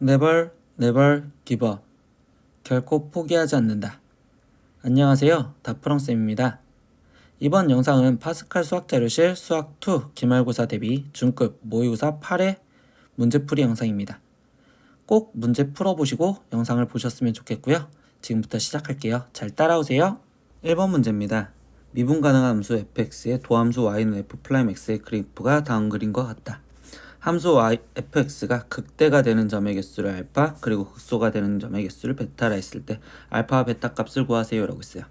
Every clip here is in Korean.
Never, never give up. 결코 포기하지 않는다. 안녕하세요. 다프렁쌤입니다. 이번 영상은 파스칼 수학자료실 수학2 기말고사 대비 중급 모의고사 8회 문제풀이 영상입니다. 꼭 문제 풀어보시고 영상을 보셨으면 좋겠고요. 지금부터 시작할게요. 잘 따라오세요. 1번 문제입니다. 미분 가능한 함수 fx의 도함수 y는 f'x의 그래프가 다음 그림과 같다. 함수 fx가 극대가 되는 점의 개수를 알파 그리고 극소가 되는 점의 개수를 베타라 했을 때 알파와 베타 값을 구하세요 라고 했어요.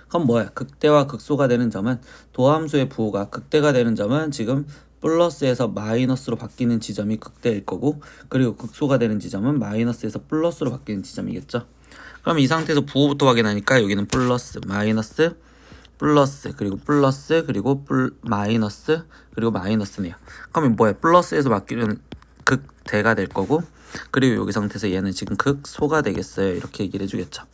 그럼 뭐야? 극대와 극소가 되는 점은 도함수의 부호가 극대가 되는 점은 지금 플러스에서 마이너스로 바뀌는 지점이 극대일 거고, 그리고 극소가 되는 지점은 마이너스에서 플러스로 바뀌는 지점이겠죠. 그럼 이 상태에서 부호부터 확인하니까 여기는 플러스, 마이너스, 플러스, 그리고 플러스, 그리고 마이너스, 그리고 마이너스네요. 그러면 뭐야? 플러스에서 바뀌는 극대가 될 거고, 그리고 여기 상태에서 얘는 지금 극소가 되겠어요. 이렇게 얘기를 해주겠죠.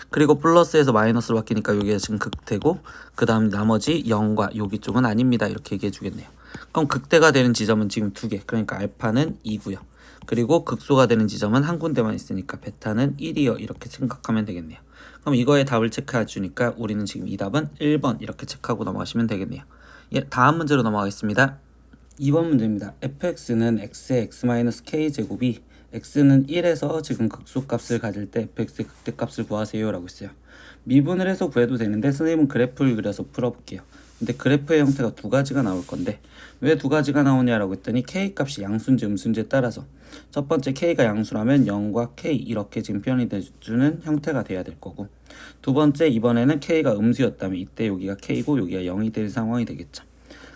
그리고 플러스에서 마이너스로 바뀌니까 여기가 지금 극대고, 그 다음 나머지 0과 여기 쪽은 아닙니다. 이렇게 얘기해 주겠네요. 그럼 극대가 되는 지점은 지금 두 개, 그러니까 알파는 2고요. 그리고 극소가 되는 지점은 한 군데만 있으니까 베타는 1이요. 이렇게 생각하면 되겠네요. 그럼 이거의 답을 체크해 주니까 우리는 지금 이 답은 1번 이렇게 체크하고 넘어가시면 되겠네요. 예, 다음 문제로 넘어가겠습니다. 2번 문제입니다. fx는 x의 x-k제곱이 x는 1에서 지금 극소값을 가질 때 fx의 극대값을 구하세요 라고 했어요. 미분을 해서 구해도 되는데 선생님은 그래프를 그려서 풀어볼게요. 근데 그래프의 형태가 두 가지가 나올 건데 왜 두 가지가 나오냐라고 했더니 k값이 양수인지 음수인지에 따라서 첫 번째 k가 양수라면 0과 k 이렇게 지금 표현이 돼주는 형태가 돼야 될 거고, 두 번째 이번에는 k가 음수였다면 이때 여기가 k고 여기가 0이 될 상황이 되겠죠.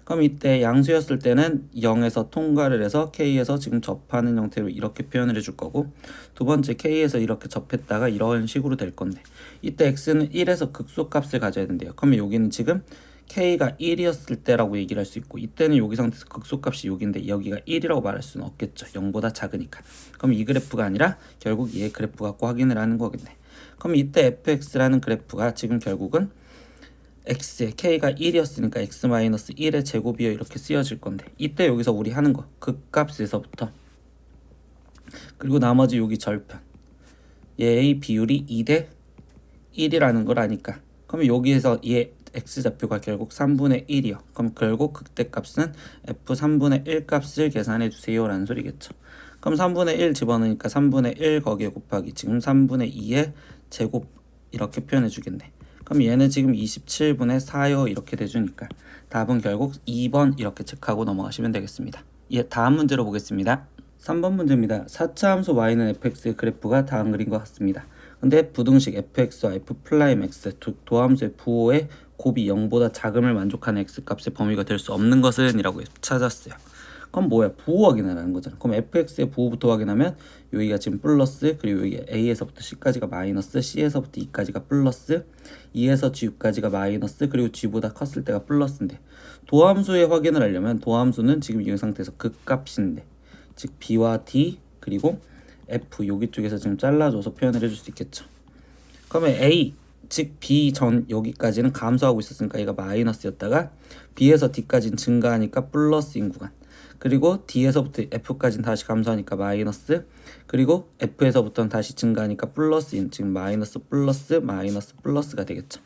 그럼 이때 양수였을 때는 0에서 통과를 해서 k에서 지금 접하는 형태로 이렇게 표현을 해줄 거고, 두 번째 k에서 이렇게 접했다가 이런 식으로 될 건데 이때 x는 1에서 극소값을 가져야 된대요. 그러면 여기는 지금 k가 1이었을 때라고 얘기를 할 수 있고, 이때는 여기 상태에서 극소값이 여기인데 여기가 1이라고 말할 수는 없겠죠. 0보다 작으니까. 그럼 이 그래프가 아니라 결국 얘 그래프 갖고 확인을 하는 거겠네. 그럼 이때 fx라는 그래프가 지금 결국은 x의 k가 1이었으니까 x-1의 제곱이요 이렇게 쓰여질 건데, 이때 여기서 우리 하는 거 극값에서부터 그리고 나머지 여기 절편 얘의 비율이 2대 1이라는 걸 아니까, 그러면 여기에서 얘 x좌표가 결국 3분의 1이요. 그럼 결국 극대값은 f 3분의 1 값을 계산해 주세요 라는 소리겠죠. 그럼 3분의 1 집어넣으니까 3분의 1 거기에 곱하기 지금 3분의 2의 제곱 이렇게 표현해 주겠네. 그럼 얘는 지금 27분의 4요 이렇게 돼주니까 답은 결국 2번 이렇게 체크하고 넘어가시면 되겠습니다. 예, 다음 문제로 보겠습니다. 3번 문제입니다. 4차 함수 y는 fx의 그래프가 다음 그림과 같습니다. 근데 부등식 fx와 f'x 도함수의 부호의 곱이 0보다 작음을 만족하는 x값의 범위가 될 수 없는 것은 이라고 찾았어요. 그럼 뭐야? 부호 확인하라는 거잖아. 그럼 fx의 부호부터 확인하면 여기가 지금 플러스, 그리고 여기 a에서부터 c까지가 마이너스, c에서부터 e까지가 플러스, e에서 g까지가 마이너스, 그리고 g보다 컸을 때가 플러스인데, 도함수의 확인을 하려면 도함수는 지금 이 상태에서 극값인데, 즉 b와 d 그리고 f 여기 쪽에서 지금 잘라줘서 표현을 해줄 수 있겠죠. 그러면 a 즉 b 전 여기까지는 감소하고 있었으니까 얘가 마이너스였다가 b에서 d까지는 증가하니까 플러스인 구간, 그리고 d에서부터 f까지는 다시 감소하니까 마이너스, 그리고 f에서부터는 다시 증가하니까 플러스인, 지금 마이너스 플러스 마이너스 플러스가 되겠죠.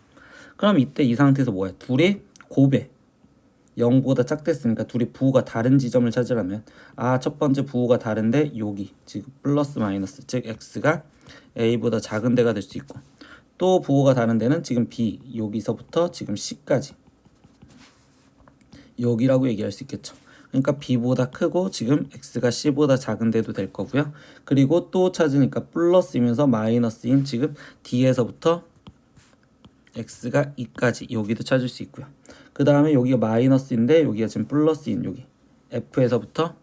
그럼 이때 이 상태에서 뭐야? 둘이 곱해 0보다 작댔으니까 둘이 부호가 다른 지점을 찾으려면 첫 번째 부호가 다른데 여기 지금 플러스 마이너스, 즉 x가 a보다 작은 데가 될 수 있고, 또 부호가 다른 데는 지금 b 여기서부터 지금 c까지 여기라고 얘기할 수 있겠죠. 그러니까 b보다 크고 지금 x가 c보다 작은 데도 될 거고요. 그리고 또 찾으니까 플러스이면서 마이너스인 지금 d에서부터 x가 2까지 여기도 찾을 수 있고요. 그 다음에 여기가 마이너스인데 여기가 지금 플러스인 여기 f에서부터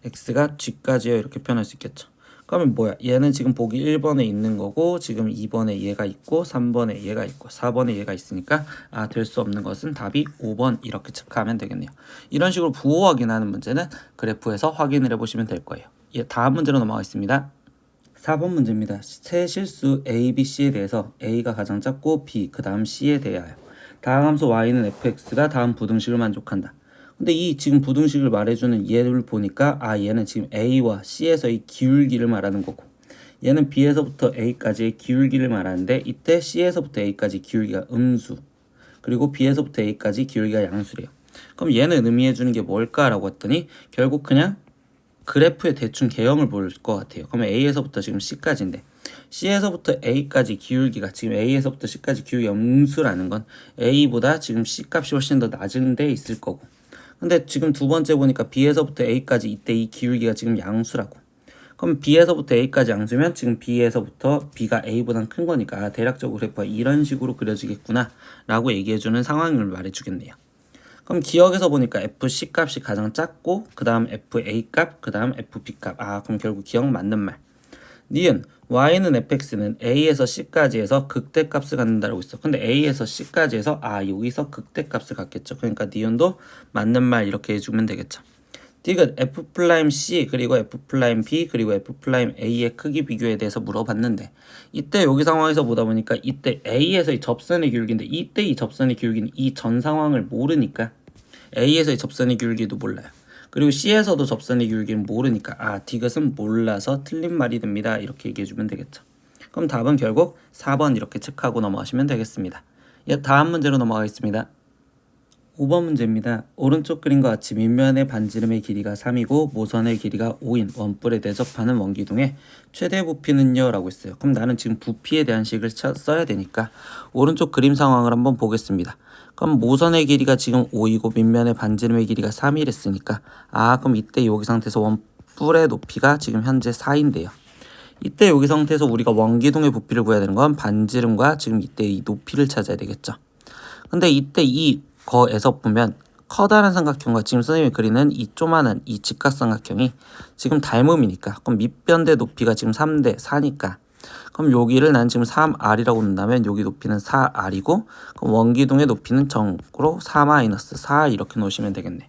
x가 g까지요 이렇게 표현할 수 있겠죠. 그러면 뭐야? 얘는 지금 보기 1번에 있는 거고, 지금 2번에 얘가 있고, 3번에 얘가 있고, 4번에 얘가 있으니까 될 수 없는 것은 답이 5번 이렇게 체크하면 되겠네요. 이런 식으로 부호 확인하는 문제는 그래프에서 확인을 해보시면 될 거예요. 예, 다음 문제로 넘어가겠습니다. 4번 문제입니다. 세 실수 a, b, c에 대해서 a가 가장 작고 b, 그 다음 c에 대하여 다항 함수 y는 fx가 다음 부등식을 만족한다. 근데 이 지금 부등식을 말해주는 얘를 보니까 얘는 지금 A와 C에서의 기울기를 말하는 거고 얘는 B에서부터 A까지의 기울기를 말하는데 이때 C에서부터 A까지 기울기가 음수 그리고 B에서부터 A까지 기울기가 양수래요. 그럼 얘는 의미해주는 게 뭘까라고 했더니 결국 그냥 그래프의 대충 개형을 볼 것 같아요. 그러면 A에서부터 지금 C까지인데 C에서부터 A까지 기울기가 지금 A에서부터 C까지 기울기가 음수라는 건 A보다 지금 C 값이 훨씬 더 낮은 데 있을 거고 근데 지금 두 번째 보니까 B에서부터 A까지 이때 이 기울기가 지금 양수라고 그럼 B에서부터 A까지 양수면 지금 B에서부터 B가 A보다 큰 거니까 대략적으로 그래프가 이런 식으로 그려지겠구나 라고 얘기해주는 상황을 말해주겠네요. 그럼 기억에서 보니까 FC 값이 가장 작고 그 다음 FA 값, 그 다음 FB 값. 그럼 결국 기억 맞는 말. 니은 Y는 fx는 A에서 C까지 해서 극대값을 갖는다라고 있어. 근데 A에서 C까지 해서 여기서 극대값을 갖겠죠. 그러니까 니은도 맞는 말 이렇게 해주면 되겠죠. 디귿 F'C 그리고 F'B 그리고 F'A의 크기 비교에 대해서 물어봤는데 이때 여기 상황에서 보다 보니까 이때 A에서의 접선의 기울기인데 이때 이 접선의 기울기는 이 전 상황을 모르니까 A에서의 접선의 기울기도 몰라요. 그리고 C에서도 접선의 기울기는 모르니까 디귿은 몰라서 틀린 말이 됩니다. 이렇게 얘기해주면 되겠죠. 그럼 답은 결국 4번 이렇게 체크하고 넘어가시면 되겠습니다. 다음 문제로 넘어가겠습니다. 5번 문제입니다. 오른쪽 그림과 같이 밑면의 반지름의 길이가 3이고 모선의 길이가 5인 원뿔에 대접하는 원기둥의 최대 부피는요? 라고 했어요. 그럼 나는 지금 부피에 대한 식을 써야 되니까 오른쪽 그림 상황을 한번 보겠습니다. 그럼 모선의 길이가 지금 5이고 밑면의 반지름의 길이가 3이랬으니까 그럼 이때 여기 상태에서 원뿔의 높이가 지금 현재 4인데요. 이때 여기 상태에서 우리가 원기둥의 부피를 구해야 되는 건 반지름과 지금 이때 이 높이를 찾아야 되겠죠. 근데 이때 이 거에서 보면 커다란 삼각형과 지금 선생님이 그리는 이 조만한 이 직각삼각형이 지금 닮음이니까 그럼 밑변대 높이가 지금 3대 4니까 그럼 여기를 난 지금 3R이라고 놓는다면 여기 높이는 4R이고 그럼 원기둥의 높이는 정으로 4-4 이렇게 놓으시면 되겠네.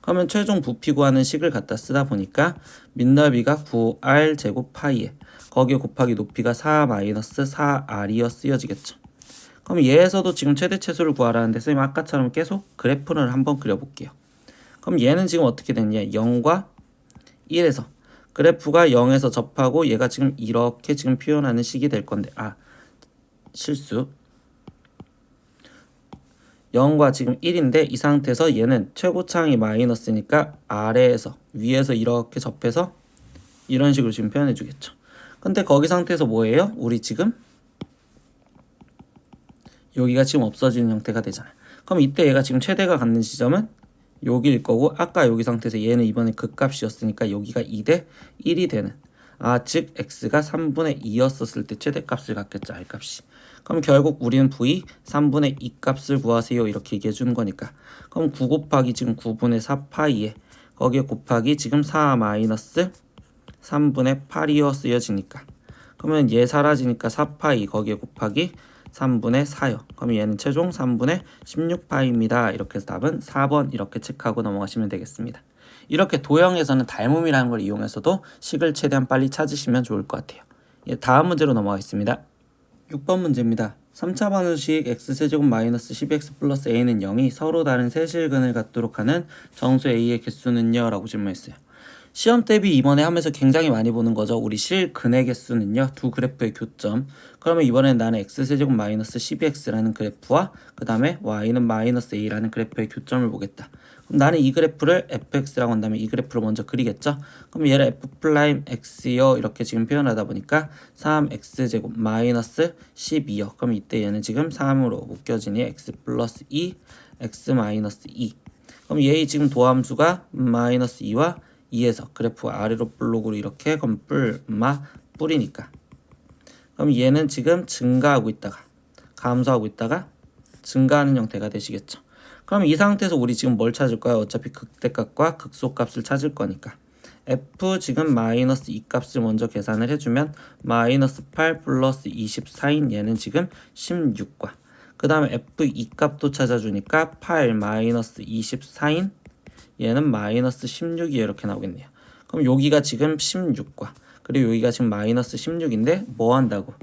그러면 최종 부피 구하는 식을 갖다 쓰다 보니까 밑넓이가 9R 제곱 파이에 거기에 곱하기 높이가 4-4R이어 쓰여지겠죠. 그럼 얘에서도 지금 최대치수를 구하라는데 선생님 아까처럼 계속 그래프를 한번 그려볼게요. 그럼 얘는 지금 어떻게 됐냐 0과 1에서 그래프가 0에서 접하고 얘가 지금 이렇게 지금 표현하는 식이 될 건데 실수 0과 지금 1인데 이 상태에서 얘는 최고창이 마이너스니까 아래에서 위에서 이렇게 접해서 이런 식으로 지금 표현해 주겠죠. 근데 거기 상태에서 뭐예요? 우리 지금 여기가 지금 없어지는 형태가 되잖아요. 그럼 이때 얘가 지금 최대가 갖는 지점은 여기일 거고 아까 여기 상태에서 얘는 이번에 극값이었으니까 여기가 2대 1이 되는 즉 x가 3분의 2였었을 때 최대값을 갖겠죠. r값이. 그럼 결국 우리는 v 3분의 2 값을 구하세요. 이렇게 얘기해 주는 거니까 그럼 9 곱하기 지금 9분의 4 파이에 거기에 곱하기 지금 4 마이너스 3분의 8이어 쓰여지니까 그러면 얘 사라지니까 4파이 거기에 곱하기 3분의 4요. 그럼 얘는 최종 3분의 16파이입니다. 이렇게 해서 답은 4번 이렇게 체크하고 넘어가시면 되겠습니다. 이렇게 도형에서는 닮음이라는 걸 이용해서도 식을 최대한 빨리 찾으시면 좋을 것 같아요. 다음 문제로 넘어가겠습니다. 6번 문제입니다. 3차 방정식 x세제곱 마이너스 12x 플러스 a는 0이 서로 다른 세실근을 갖도록 하는 정수 a의 개수는요? 라고 질문했어요. 시험 대비 이번에 하면서 굉장히 많이 보는 거죠. 우리 실근의 개수는요. 두 그래프의 교점. 그러면 이번엔 나는 x세제곱 마이너스 12x라는 그래프와 그 다음에 y는 마이너스 a라는 그래프의 교점을 보겠다. 그럼 나는 이 그래프를 fx라고 한다면 이 그래프를 먼저 그리겠죠. 그럼 얘를 f'x요 이렇게 지금 표현하다 보니까 3x제곱 마이너스 12요. 그럼 이때 얘는 지금 3으로 묶여지니 x 플러스 2, x 마이너스 2. 그럼 얘의 지금 도함수가 마이너스 2와 2에서 그래프가 아래로 블록으로 이렇게 그럼 뿌리니까 그럼 얘는 지금 증가하고 있다가 감소하고 있다가 증가하는 형태가 되시겠죠. 그럼 이 상태에서 우리 지금 뭘 찾을 거야? 어차피 극대값과 극소값을 찾을 거니까 f 지금 마이너스 2 값을 먼저 계산을 해주면 마이너스 8 플러스 24인 얘는 지금 16과 그 다음에 f2 값도 찾아주니까 8 마이너스 24인 얘는 마이너스 16이 이렇게 나오겠네요. 그럼 여기가 지금 16과 그리고 여기가 지금 마이너스 16인데 뭐 한다고?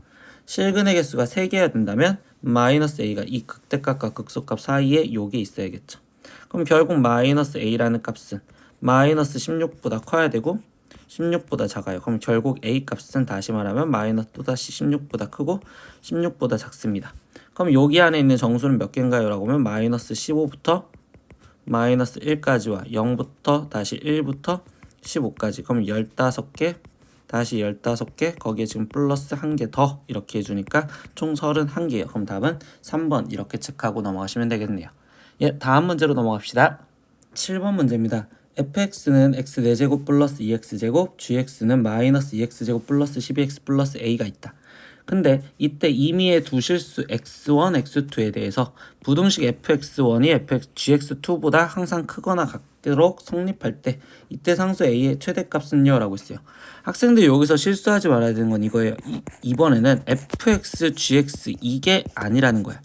실근의 개수가 3개가 된다면 마이너스 a가 이 극대값과 극소값 사이에 요게 있어야겠죠. 그럼 결국 마이너스 a라는 값은 마이너스 16보다 커야 되고 16보다 작아요. 그럼 결국 a 값은 다시 말하면 마이너스 또다시 16보다 크고 16보다 작습니다. 그럼 여기 안에 있는 정수는 몇 개인가요? 라고 하면 마이너스 15부터 마이너스 1까지와 0부터 다시 1부터 15까지. 그럼 15개 다시 15개 거기에 지금 플러스 1개 더 이렇게 해주니까 총 31개예요. 그럼 답은 3번 이렇게 체크하고 넘어가시면 되겠네요. 예, 다음 문제로 넘어갑시다. 7번 문제입니다. fx는 x 4제곱 플러스 2x제곱, gx는 마이너스 2x제곱 플러스 12x 플러스 a가 있다. 근데 이때 임의의 두 실수 x1, x2에 대해서 부등식 fx1이 gx2보다 항상 크거나 같도록 성립할 때 이때 상수 a의 최대값은요? 라고 했어요. 학생들이 여기서 실수하지 말아야 되는 건 이거예요. 이번에는 fx, gx 이게 아니라는 거야.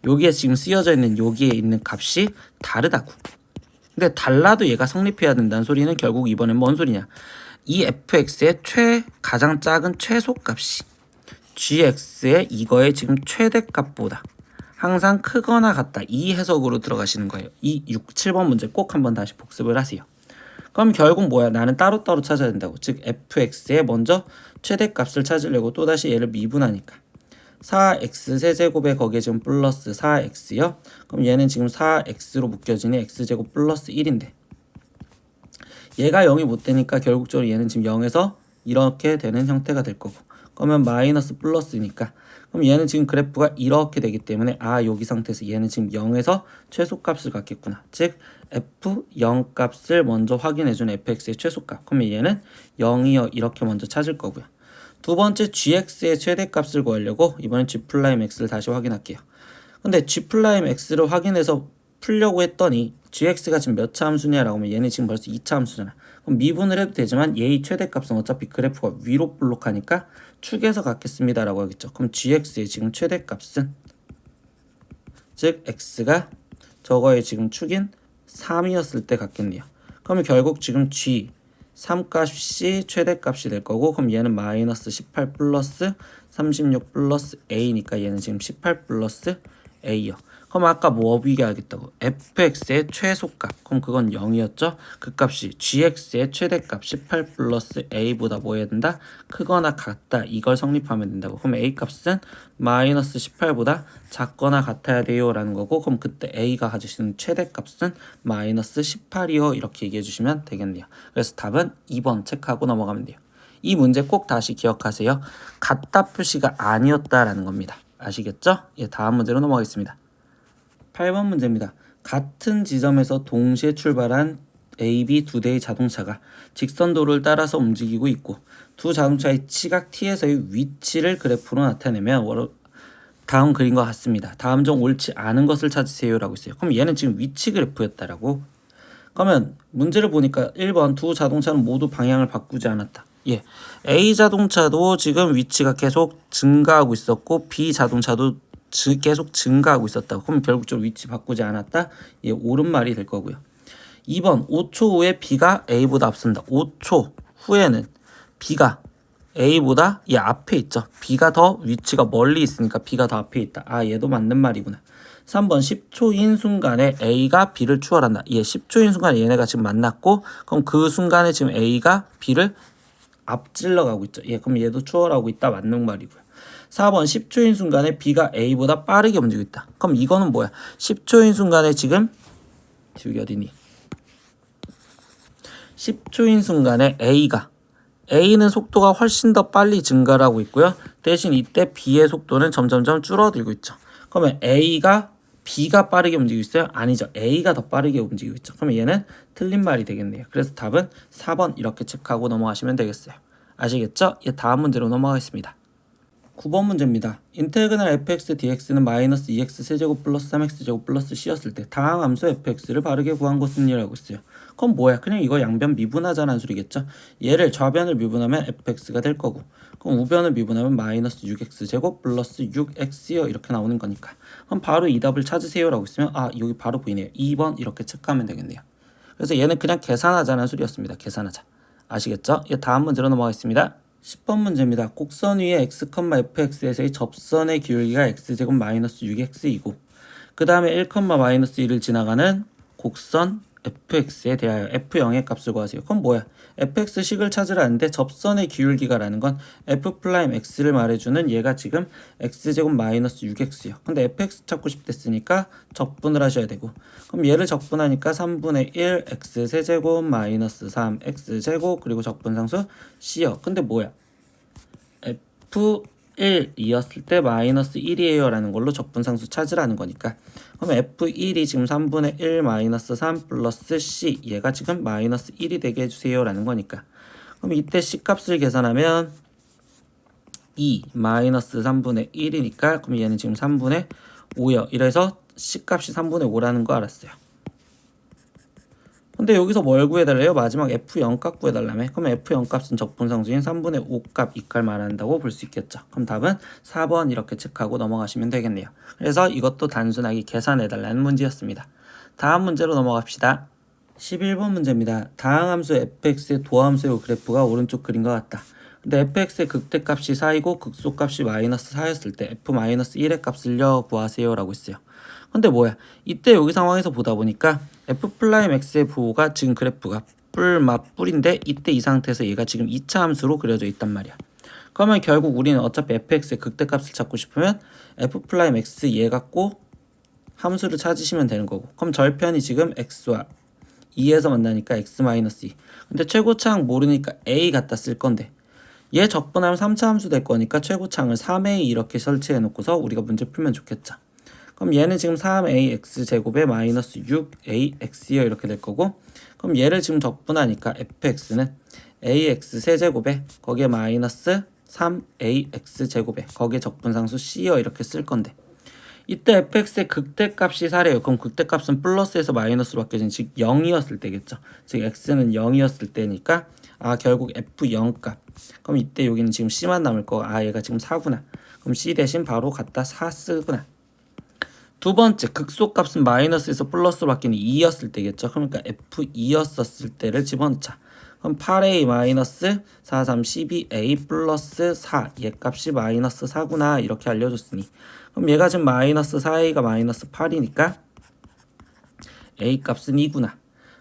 여기에 지금 쓰여져 있는 여기에 있는 값이 다르다고. 근데 달라도 얘가 성립해야 된다는 소리는 결국 이번엔 뭔 소리냐. 이 fx의 가장 작은 최소값이 gx의 이거의 지금 최대값보다 항상 크거나 같다. 이 해석으로 들어가시는 거예요. 이 7번 문제 꼭 한번 다시 복습을 하세요. 그럼 결국 뭐야? 나는 따로따로 찾아야 된다고. 즉 fx의 먼저 최대값을 찾으려고 또다시 얘를 미분하니까 4x 세제곱에 거기에 지금 플러스 4x요. 그럼 얘는 지금 4x로 묶여지니 x제곱 플러스 1인데 얘가 0이 못 되니까 결국적으로 얘는 지금 0에서 이렇게 되는 형태가 될 거고, 그러면 마이너스 플러스니까 그럼 얘는 지금 그래프가 이렇게 되기 때문에 여기 상태에서 얘는 지금 0에서 최소값을 갖겠구나. 즉 f0 값을 먼저 확인해준 fx의 최소값. 그러면 얘는 0이요 이렇게 먼저 찾을 거고요. 두 번째 gx의 최대값을 구하려고 이번엔 g'x를 다시 확인할게요. 근데 g'x를 확인해서 풀려고 했더니 gx가 지금 몇 차 함수냐라고 하면 얘는 지금 벌써 2차 함수잖아. 그럼 미분을 해도 되지만 얘의 최대값은 어차피 그래프가 위로 볼록하니까 축에서 갖겠습니다 라고 하겠죠. 그럼 gx의 지금 최대값은 즉 x가 저거의 지금 축인 3이었을 때 갖겠네요. 그러면 결국 지금 g 3값이 최대값이 될 거고, 그럼 얘는 마이너스 18 플러스 36 플러스 a니까 얘는 지금 18 플러스 a요. 그럼 아까 뭐 비교하겠다고? fx의 최소값. 그럼 그건 0이었죠? 그 값이 gx의 최대값 18 플러스 a보다 뭐 해야 된다? 크거나 같다. 이걸 성립하면 된다고. 그럼 a 값은 마이너스 18보다 작거나 같아야 돼요 라는 거고, 그럼 그때 a가 가질 수 있는 최대값은 마이너스 18이요 이렇게 얘기해 주시면 되겠네요. 그래서 답은 2번 체크하고 넘어가면 돼요. 이 문제 꼭 다시 기억하세요. 같다 표시가 아니었다라는 겁니다. 아시겠죠? 예, 다음 문제로 넘어가겠습니다. 8번 문제입니다. 같은 지점에서 동시에 출발한 A, B 두 대의 자동차가 직선도로를 따라서 움직이고 있고 두 자동차의 시각 T에서의 위치를 그래프로 나타내면 다음 그림과 같습니다. 다음 중 옳지 않은 것을 찾으세요 라고 있어요. 그럼 얘는 지금 위치 그래프였다라고. 그러면 문제를 보니까 1번 두 자동차는 모두 방향을 바꾸지 않았다. 예, A 자동차도 지금 위치가 계속 증가하고 있었고 B 자동차도 계속 증가하고 있었다고. 그럼 결국적으로 위치 바꾸지 않았다. 예, 옳은 말이 될 거고요. 2번 5초 후에 B가 A보다 앞선다. 5초 후에는 B가 A보다 앞에 있죠. B가 더 위치가 멀리 있으니까 B가 더 앞에 있다. 얘도 맞는 말이구나. 3번 10초인 순간에 A가 B를 추월한다. 10초인 순간에 얘네가 지금 만났고, 그럼 그 순간에 지금 A가 B를 앞질러 가고 있죠. 그럼 얘도 추월하고 있다. 맞는 말이고요. 4번 10초인 순간에 B가 A보다 빠르게 움직이고 있다. 그럼 이거는 뭐야? 10초인 순간에 지금 지우개 어디니? 10초인 순간에 A는 속도가 훨씬 더 빨리 증가를 하고 있고요. 대신 이때 B의 속도는 점점점 줄어들고 있죠. 그러면 B가 빠르게 움직이고 있어요? 아니죠. A가 더 빠르게 움직이고 있죠. 그러면 얘는 틀린 말이 되겠네요. 그래서 답은 4번 이렇게 체크하고 넘어가시면 되겠어요. 아시겠죠? 다음 문제로 넘어가겠습니다. 9번 문제입니다. 인테그랄 fx dx는 마이너스 2x 세제곱 플러스 3x제곱 플러스 c였을 때 다항 함수 fx를 바르게 구한 것은 이라고 했어요. 그럼 뭐야? 그냥 이거 양변 미분하자는 소리겠죠? 얘를 좌변을 미분하면 fx가 될 거고, 그럼 우변을 미분하면 마이너스 6x제곱 플러스 6x요 이렇게 나오는 거니까, 그럼 바로 이 답을 찾으세요 라고 했으면 여기 바로 보이네요. 2번 이렇게 체크하면 되겠네요. 그래서 얘는 그냥 계산하자는 소리였습니다. 계산하자. 아시겠죠? 다음 문제로 넘어가겠습니다. 10번 문제입니다. 곡선 위에 x, fx에서의 접선의 기울기가 x제곱 마이너스 6x이고 그 다음에 1, 마이너스 1을 지나가는 곡선 fx에 대하여 f0의 값을 구하세요. 그럼 뭐야? fx식을 찾으라는데 접선의 기울기가라는 건 f'x를 말해주는 얘가 지금 x제곱 마이너스 6x요. 근데 fx 찾고 싶댔으니까 적분을 하셔야 되고, 그럼 얘를 적분하니까 3분의 1 x 세제곱 마이너스 3 x제곱 그리고 적분상수 c요. 근데 뭐야? f1이었을 때 마이너스 1이에요 라는 걸로 적분상수 찾으라는 거니까, 그럼 f1이 지금 3분의 1 마이너스 3 플러스 c, 얘가 지금 마이너스 1이 되게 해주세요 라는 거니까, 그럼 이때 c 값을 계산하면 2 마이너스 3분의 1이니까 그럼 얘는 지금 3분의 5요. 이래서 c 값이 3분의 5라는 거 알았어요. 근데 여기서 뭘 구해달래요? 마지막 f0 값 구해달라며. 그럼 f0 값은 적분상수인 3분의 5 값 이깔 말한다고 볼 수 있겠죠. 그럼 답은 4번 이렇게 체크하고 넘어가시면 되겠네요. 그래서 이것도 단순하게 계산해달라는 문제였습니다. 다음 문제로 넘어갑시다. 11번 문제입니다. 다항함수 fx의 도함수의 그래프가 오른쪽 그린 것 같다. 근데 fx의 극대값이 4이고 극소값이 마이너스 4였을 때 f-1의 값을요 구하세요 라고 했어요. 근데 뭐야, 이때 여기 상황에서 보다 보니까 f'x의 부호가 지금 그래프가 뿔인데 이때 이 상태에서 얘가 지금 2차 함수로 그려져 있단 말이야. 그러면 결국 우리는 어차피 fx의 극대값을 찾고 싶으면 f'x 얘 갖고 함수를 찾으시면 되는 거고, 그럼 절편이 지금 x와 2에서 만나니까 x-2. 근데 최고차항 모르니까 a 갖다 쓸 건데, 얘 적분하면 3차 함수 될 거니까 최고차항을 3a 이렇게 설치해 놓고서 우리가 문제 풀면 좋겠죠. 그럼 얘는 지금 3ax 제곱에 마이너스 6ax요 이렇게 될 거고, 그럼 얘를 지금 적분하니까 fx는 ax 세제곱에 거기에 마이너스 3ax 제곱에 거기에 적분상수 c요 이렇게 쓸 건데, 이때 fx의 극대값이 4래요. 그럼 극대값은 플러스에서 마이너스로 바뀌어진 즉 0이었을 때겠죠. 즉 x는 0이었을 때니까 결국 f0 값. 그럼 이때 여기는 지금 c만 남을 거. 얘가 지금 4구나. 그럼 c 대신 바로 갖다 4 쓰구나. 두 번째, 극소값은 마이너스에서 플러스로 바뀌는 2였을 때겠죠. 그러니까 f2였었을 때를 집어넣자. 그럼 8a 마이너스 4, 3, 12a 플러스 4, 얘 값이 마이너스 4구나 이렇게 알려줬으니, 그럼 얘가 지금 마이너스 4a가 마이너스 8이니까 a 값은 2구나.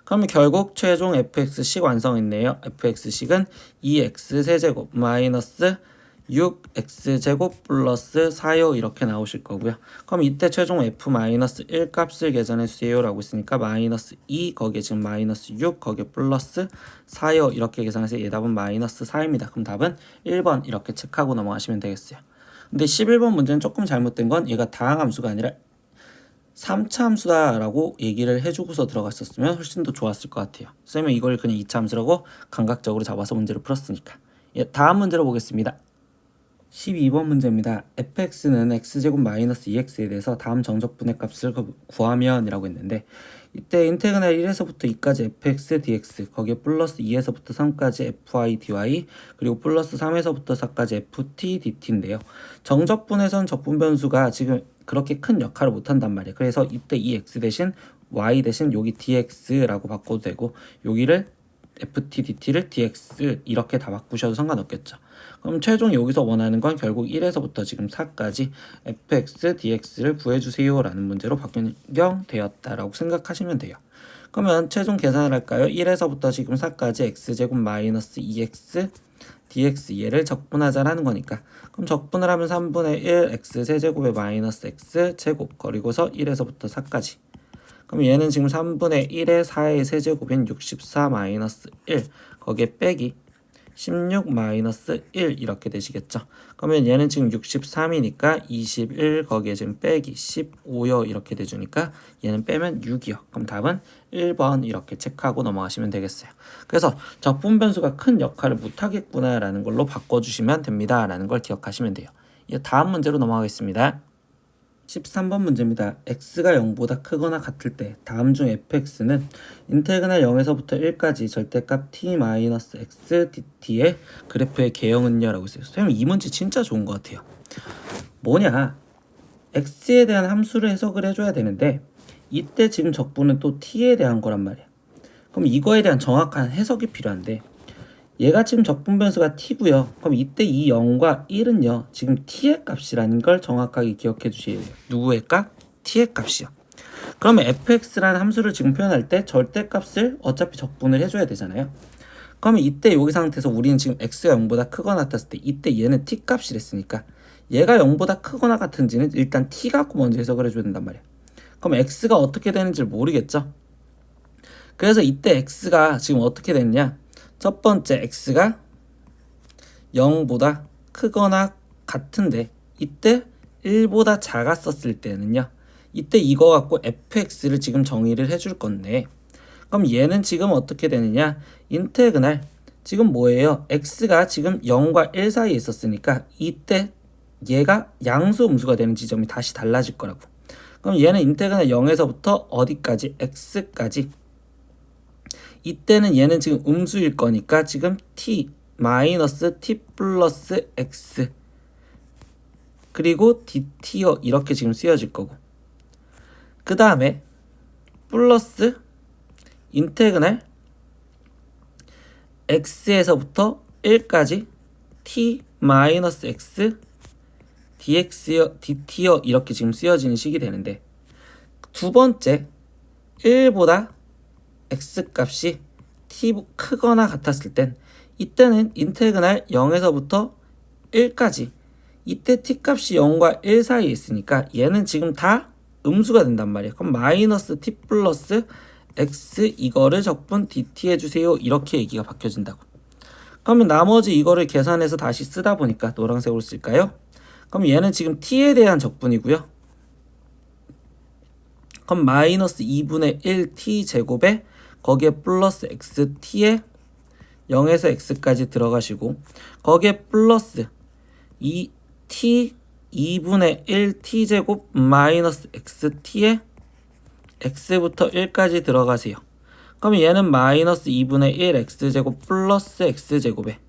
그러면 결국 최종 fx식 완성했네요. fx식은 2x 세제곱 마이너스 6x제곱 플러스 4요 이렇게 나오실 거고요. 그럼 이때 최종 f-1 값을 계산해 주세요 라고 했으니까 마이너스 2 거기에 지금 마이너스 6 거기에 플러스 4요 이렇게 계산해서 얘 답은 마이너스 4입니다. 그럼 답은 1번 이렇게 체크하고 넘어가시면 되겠어요. 근데 11번 문제는 조금 잘못된 건 얘가 다항함수가 아니라 3차 함수다 라고 얘기를 해주고서 들어갔었으면 훨씬 더 좋았을 것 같아요. 쌤은 이걸 그냥 2차 함수라고 감각적으로 잡아서 문제를 풀었으니까. 다음 문제로 보겠습니다. 12번 문제입니다. fx는 x제곱 마이너스 2x에 대해서 다음 정적분의 값을 구하면 이라고 했는데, 이때 인테그랄 1에서부터 2까지 fx dx 거기에 플러스 2에서부터 3까지 fy dy 그리고 플러스 3에서부터 4까지 ft dt인데요. 정적분에선 적분 변수가 지금 그렇게 큰 역할을 못한단 말이에요. 그래서 이때 이 x 대신 y 대신 여기 dx라고 바꿔도 되고, 여기를 ft dt를 dx 이렇게 다 바꾸셔도 상관없겠죠. 그럼 최종 여기서 원하는 건 결국 1에서부터 지금 4까지 fx dx를 구해주세요 라는 문제로 변경되었다라고 생각하시면 돼요. 그러면 최종 계산을 할까요? 1에서부터 지금 4까지 x제곱 마이너스 2x dx 얘를 적분하자라는 거니까, 그럼 적분을 하면 3분의 1 x 세제곱에 마이너스 x 제곱 그리고서 1에서부터 4까지, 그럼 얘는 지금 3분의 1에 4의 세제곱인 64 마이너스 1 거기에 빼기 16 마이너스 1 이렇게 되시겠죠. 그러면 얘는 지금 63이니까 21 거기에 지금 빼기 15요 이렇게 돼주니까 얘는 빼면 6이요. 그럼 답은 1번 이렇게 체크하고 넘어가시면 되겠어요. 그래서 적분 변수가 큰 역할을 못하겠구나 라는 걸로 바꿔주시면 됩니다 라는 걸 기억하시면 돼요. 다음 문제로 넘어가겠습니다. 13번 문제입니다. x가 0보다 크거나 같을 때 다음 중 fx는 인테그랄 0에서부터 1까지 절대값 t-x dt의 그래프의 개형은요 라고 있어요. 선생님 이 문제 진짜 좋은 것 같아요. 뭐냐, x에 대한 함수를 해석을 해줘야 되는데 이때 지금 적분은 또 t에 대한 거란 말이야. 그럼 이거에 대한 정확한 해석이 필요한데, 얘가 지금 적분 변수가 t고요. 그럼 이때 이 0과 1은요 지금 t의 값이라는 걸 정확하게 기억해 주셔야 돼요. 누구의 값? t의 값이요. 그러면 fx라는 함수를 지금 표현할 때 절대값을 어차피 적분을 해줘야 되잖아요. 그러면 이때 여기 상태에서 우리는 지금 x가 0보다 크거나 같았을 때 이때 얘는 t값이 됐으니까 얘가 0보다 크거나 같은지는 일단 t 갖고 먼저 해석을 해줘야 된단 말이야. 그럼 x가 어떻게 되는지를 모르겠죠. 그래서 이때 x가 지금 어떻게 됐냐, 첫 번째 x가 0보다 크거나 같은데 이때 1보다 작았었을 때는요, 이때 이거 갖고 fx를 지금 정의를 해줄 건데, 그럼 얘는 지금 어떻게 되느냐, 인테그랄 지금 뭐예요, x가 지금 0과 1 사이에 있었으니까 이때 얘가 양수 음수가 되는 지점이 다시 달라질 거라고. 그럼 얘는 인테그랄 0에서부터 어디까지, x까지. 이때는 얘는 지금 음수일 거니까 지금 t 마이너스 t 플러스 x 그리고 dt요 이렇게 지금 쓰여질 거고, 그 다음에 플러스 인테그랄 x에서부터 1까지 t 마이너스 x dx요 dt요 이렇게 지금 쓰여지는 식이 되는데, 두 번째 1보다 x 값이 t 크거나 같았을 땐 이때는 인테그랄 0에서부터 1까지 이때 t 값이 0과 1 사이에 있으니까 얘는 지금 다 음수가 된단 말이에요. 그럼 마이너스 t 플러스 x 이거를 적분 dt 해주세요 이렇게 얘기가 바뀌어진다고. 그러면 나머지 이거를 계산해서 다시 쓰다 보니까 노란색으로 쓸까요? 그럼 얘는 지금 t에 대한 적분이고요. 그럼 마이너스 2분의 1 t 제곱에 거기에 플러스 xt에 0에서 x까지 들어가시고, 거기에 플러스 2t 2분의 1 t제곱 마이너스 xt에 x부터 1까지 들어가세요. 그럼 얘는 마이너스 2분의 1 x제곱 플러스 x제곱에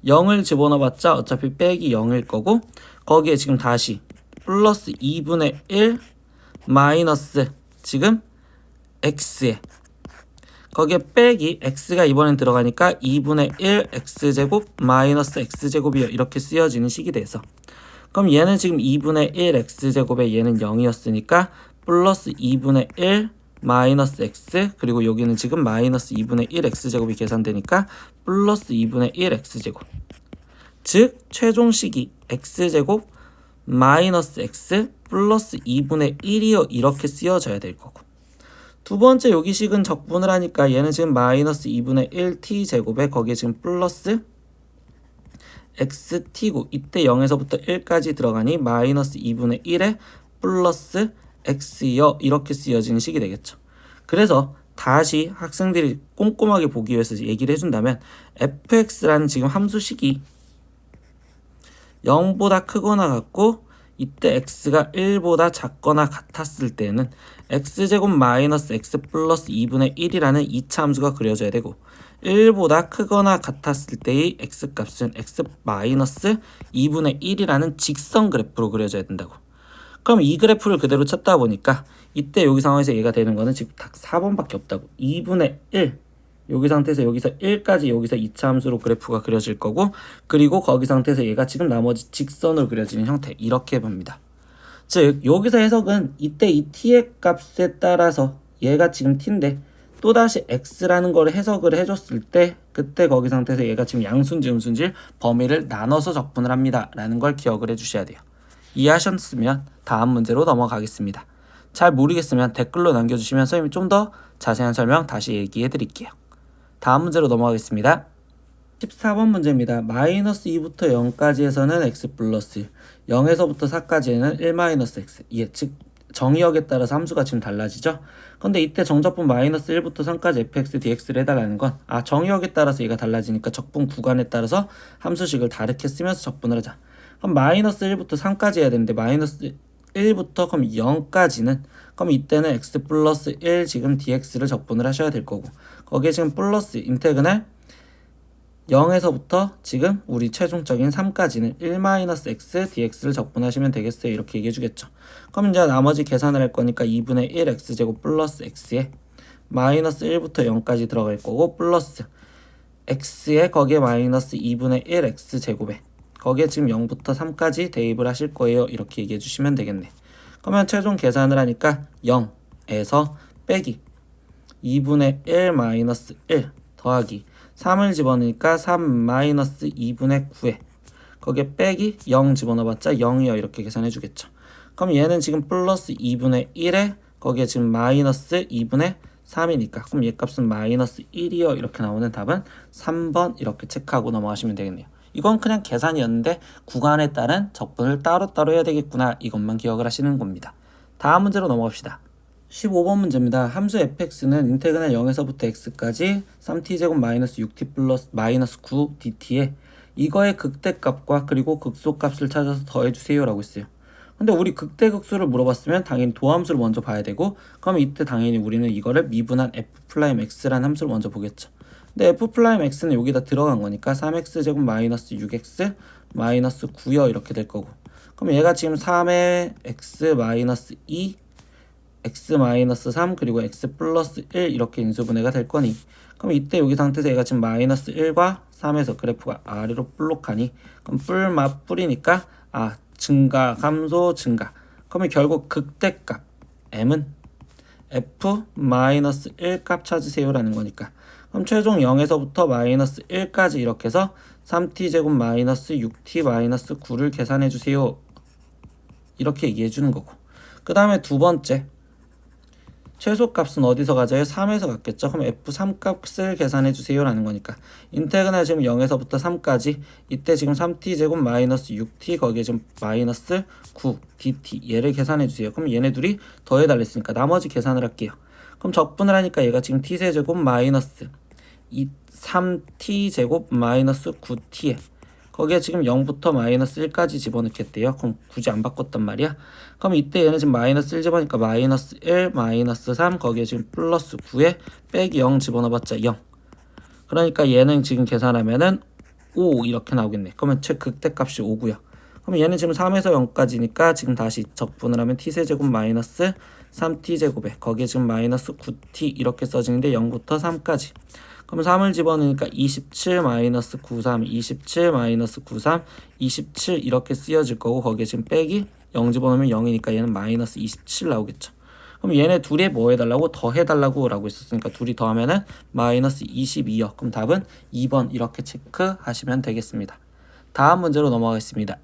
0을 집어넣어봤자 어차피 빼기 0일 거고, 거기에 지금 다시 플러스 2분의 1 마이너스 지금 x에 거기에 빼기 x가 이번엔 들어가니까 2분의 1 x제곱 마이너스 x제곱이요 이렇게 쓰여지는 식이 돼서, 그럼 얘는 지금 2분의 1 x제곱에 얘는 0이었으니까 플러스 2분의 1 마이너스 x 그리고 여기는 지금 마이너스 2분의 1 x제곱이 계산되니까 플러스 2분의 1 x제곱, 즉 최종식이 x제곱 마이너스 x 플러스 2분의 1이요 이렇게 쓰여져야 될 거고, 두 번째 여기 식은 적분을 하니까 얘는 지금 마이너스 2분의 1 t 제곱에 거기에 지금 플러스 xt고 이때 0에서부터 1까지 들어가니 마이너스 2분의 1에 플러스 x요 이렇게 쓰여지는 식이 되겠죠. 그래서 다시 학생들이 꼼꼼하게 보기 위해서 얘기를 해준다면 fx라는 지금 함수식이 0보다 크거나 같고 이때 x가 1보다 작거나 같았을 때는 x제곱 마이너스 x 플러스 2분의 1이라는 2차 함수가 그려져야 되고, 1보다 크거나 같았을 때의 x값은 x 마이너스 2분의 1이라는 직선 그래프로 그려져야 된다고. 그럼 이 그래프를 그대로 쳤다 보니까 이때 여기 상황에서 얘가 되는 거는 지금 딱 4번밖에 없다고. 2분의 1 여기 상태에서 여기서 1까지 여기서 2차 함수로 그래프가 그려질 거고, 그리고 거기 상태에서 얘가 지금 나머지 직선으로 그려지는 형태 이렇게 봅니다. 즉 여기서 해석은 이때 이 t의 값에 따라서 얘가 지금 t인데 또다시 x라는 걸 해석을 해줬을 때 그때 거기 상태에서 얘가 지금 양수인지 음수인지 범위를 나눠서 적분을 합니다 라는 걸 기억을 해주셔야 돼요. 이해하셨으면 다음 문제로 넘어가겠습니다. 잘 모르겠으면 댓글로 남겨주시면 선생님이 좀 더 자세한 설명 다시 얘기해 드릴게요. 다음 문제로 넘어가겠습니다. 14번 문제입니다. 마이너스 2부터 0까지에서는 x 플러스 0에서부터 4까지에는 1 마이너스 x. 예, 즉 정의역에 따라서 함수가 지금 달라지죠. 근데 이때 정적분 마이너스 1부터 3까지 fx dx를 해달라는 건 정의역에 따라서 얘가 달라지니까 적분 구간에 따라서 함수식을 다르게 쓰면서 적분을 하자. 그럼 마이너스 1부터 3까지 해야 되는데 마이너스 1부터 그럼 0까지는 그럼 이때는 x 플러스 1 지금 dx를 적분을 하셔야 될 거고, 거기에 지금 플러스 인테그랄 0에서부터 지금 우리 최종적인 3까지는 1-x dx를 적분하시면 되겠어요 이렇게 얘기해 주겠죠. 그럼 이제 나머지 계산을 할 거니까 2분의 1 x제곱 플러스 x에 마이너스 1부터 0까지 들어갈 거고, 플러스 x에 거기에 마이너스 2분의 1 x제곱에 거기에 지금 0부터 3까지 대입을 하실 거예요 이렇게 얘기해 주시면 되겠네. 그러면 최종 계산을 하니까 0 0에서 빼기 2분의 1 마이너스 1 더하기 3을 집어넣으니까 3 마이너스 2분의 9에 거기에 빼기 0 집어넣어봤자 0이요. 이렇게 계산해 주겠죠. 그럼 얘는 지금 플러스 2분의 1에 거기에 지금 마이너스 2분의 3이니까 그럼 얘 값은 마이너스 1이요. 이렇게 나오는 답은 3번 이렇게 체크하고 넘어가시면 되겠네요. 이건 그냥 계산이었는데 구간에 따른 적분을 따로따로 해야 되겠구나. 이것만 기억을 하시는 겁니다. 다음 문제로 넘어갑시다. 15번 문제입니다. 함수 fx는 인테그랄 0에서부터 x까지 3t제곱 마이너스 6t 플러스 마이너스 9dt에 이거의 극대값과 그리고 극소값을 찾아서 더해주세요 라고 했어요. 근데 우리 극대극소를 물어봤으면 당연히 도함수를 먼저 봐야 되고 그럼 이때 당연히 우리는 이거를 미분한 f'x라는 함수를 먼저 보겠죠. 근데 f'x는 여기다 들어간 거니까 3x제곱 마이너스 6x 마이너스 9요 이렇게 될 거고 그럼 얘가 지금 3의 x 마이너스 2 x 마이너스 3 그리고 x 플러스 1 이렇게 인수분해가 될 거니 그럼 이때 여기 상태에서 얘가 지금 마이너스 1과 3에서 그래프가 아래로 볼록하니 그럼 뿔맛 뿌리니까 증가 감소 증가 그러면 결국 극대값 m은 f 마이너스 1 값 찾으세요 라는 거니까 그럼 최종 0에서부터 마이너스 1까지 이렇게 해서 3t제곱 마이너스 6t 마이너스 9를 계산해 주세요 이렇게 얘기해 주는 거고 그 다음에 두 번째 최소값은 어디서 가져요? 3에서 갔겠죠. 그럼 f3 값을 계산해 주세요 라는 거니까 인테그랄 지금 0에서부터 3까지 이때 지금 3t제곱 마이너스 6t 거기에 지금 마이너스 9 dt 얘를 계산해 주세요. 그럼 얘네 둘이 더해 달랬으니까 나머지 계산을 할게요. 그럼 적분을 하니까 얘가 지금 t세제곱 마이너스 3t제곱 마이너스 9t에 거기에 지금 0부터 마이너스 1까지 집어넣겠대요. 그럼 굳이 안 바꿨단 말이야. 그럼 이때 얘는 지금 마이너스 1 집어넣으니까 마이너스 1, 마이너스 3 거기에 지금 플러스 9에 빼기 0 집어넣어봤자 0. 그러니까 얘는 지금 계산하면은 5 이렇게 나오겠네. 그러면 최극대값이 5고요. 그럼 얘는 지금 3에서 0까지니까 지금 다시 적분을 하면 t세제곱 마이너스 3t제곱에 거기에 지금 마이너스 9t 이렇게 써지는데 0부터 3까지 그럼 3을 집어넣으니까 27 마이너스 93 27 마이너스 93 27 이렇게 쓰여질 거고 거기에 지금 빼기 0 집어넣으면 0이니까 얘는 마이너스 27 나오겠죠. 그럼 얘네 둘이 뭐 해달라고? 더 해달라고 라고 했었으니까 둘이 더하면은 마이너스 22요. 그럼 답은 2번 이렇게 체크하시면 되겠습니다. 다음 문제로 넘어가겠습니다.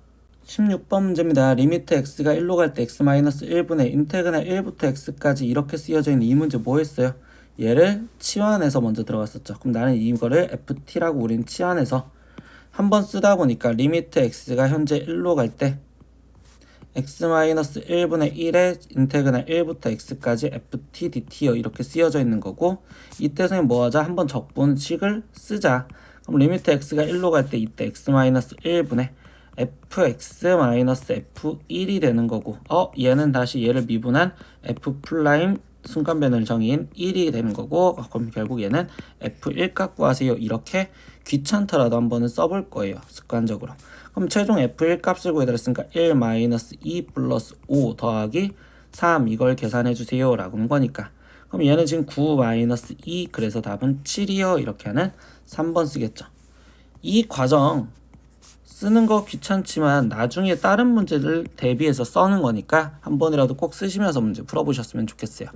16번 문제입니다. 리미트 x가 1로 갈 때 x-1분의 인테그랄 1부터 x까지 이렇게 쓰여져 있는 이 문제 뭐 했어요? 얘를 치환해서 먼저 들어갔었죠. 그럼 나는 이거를 ft라고 우린 치환해서 한번 쓰다 보니까 리미트 x가 현재 1로 갈 때 x-1분의 1에 인테그랄 1부터 x까지 ft dt요 이렇게 쓰여져 있는 거고 이때 선생님 뭐 하자? 한번 적분식을 쓰자. 그럼 리미트 x가 1로 갈 때 이때 x-1분의 fx-f1이 되는 거고 얘는 다시 얘를 미분한 f 플라임 순간 변화를 정의인 1이 되는 거고 그럼 결국 얘는 f1 값 구하세요 이렇게 귀찮더라도 한번은 써볼 거예요 습관적으로. 그럼 최종 f1 값을 구해드렸으니까 1-2 플러스 5 더하기 3 이걸 계산해 주세요 라고 하는 거니까 그럼 얘는 지금 9-2 그래서 답은 7이요 이렇게 하는 3번 쓰겠죠. 이 과정 쓰는 거 귀찮지만 나중에 다른 문제를 대비해서 써는 거니까 한 번이라도 꼭 쓰시면서 문제 풀어보셨으면 좋겠어요.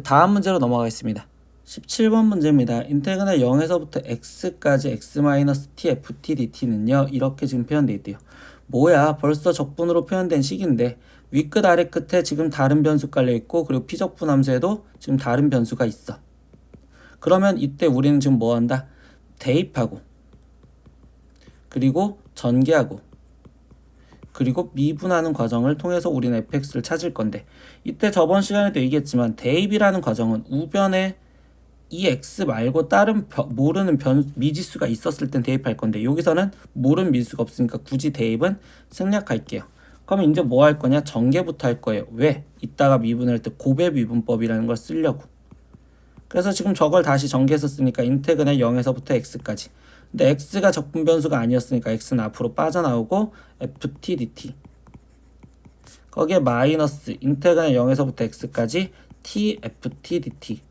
다음 문제로 넘어가겠습니다. 17번 문제입니다. 인테그랄 0에서부터 x까지 x-t ft dt는요 이렇게 지금 표현되어 있대요. 뭐야 벌써 적분으로 표현된 식인데 위끝 아래 끝에 지금 다른 변수 깔려있고 그리고 피적분 함수에도 지금 다른 변수가 있어. 그러면 이때 우리는 지금 뭐 한다? 대입하고 그리고 전개하고 그리고 미분하는 과정을 통해서 우리는 fx를 찾을 건데 이때 저번 시간에도 얘기했지만 대입이라는 과정은 우변에 이 x 말고 다른 모르는 미지수가 있었을 땐 대입할 건데 여기서는 모르는 미지수가 없으니까 굳이 대입은 생략할게요. 그러면 이제 뭐 할 거냐? 전개부터 할 거예요. 왜? 이따가 미분할 때 곱의 미분법이라는 걸 쓰려고. 그래서 지금 저걸 다시 전개해서 쓰니까 인테그랄 0에서부터 x까지 근데 x가 적분 변수가 아니었으니까 x는 앞으로 빠져나오고 ft dt 거기에 마이너스 인테그랄 0에서부터 x까지 t ft dt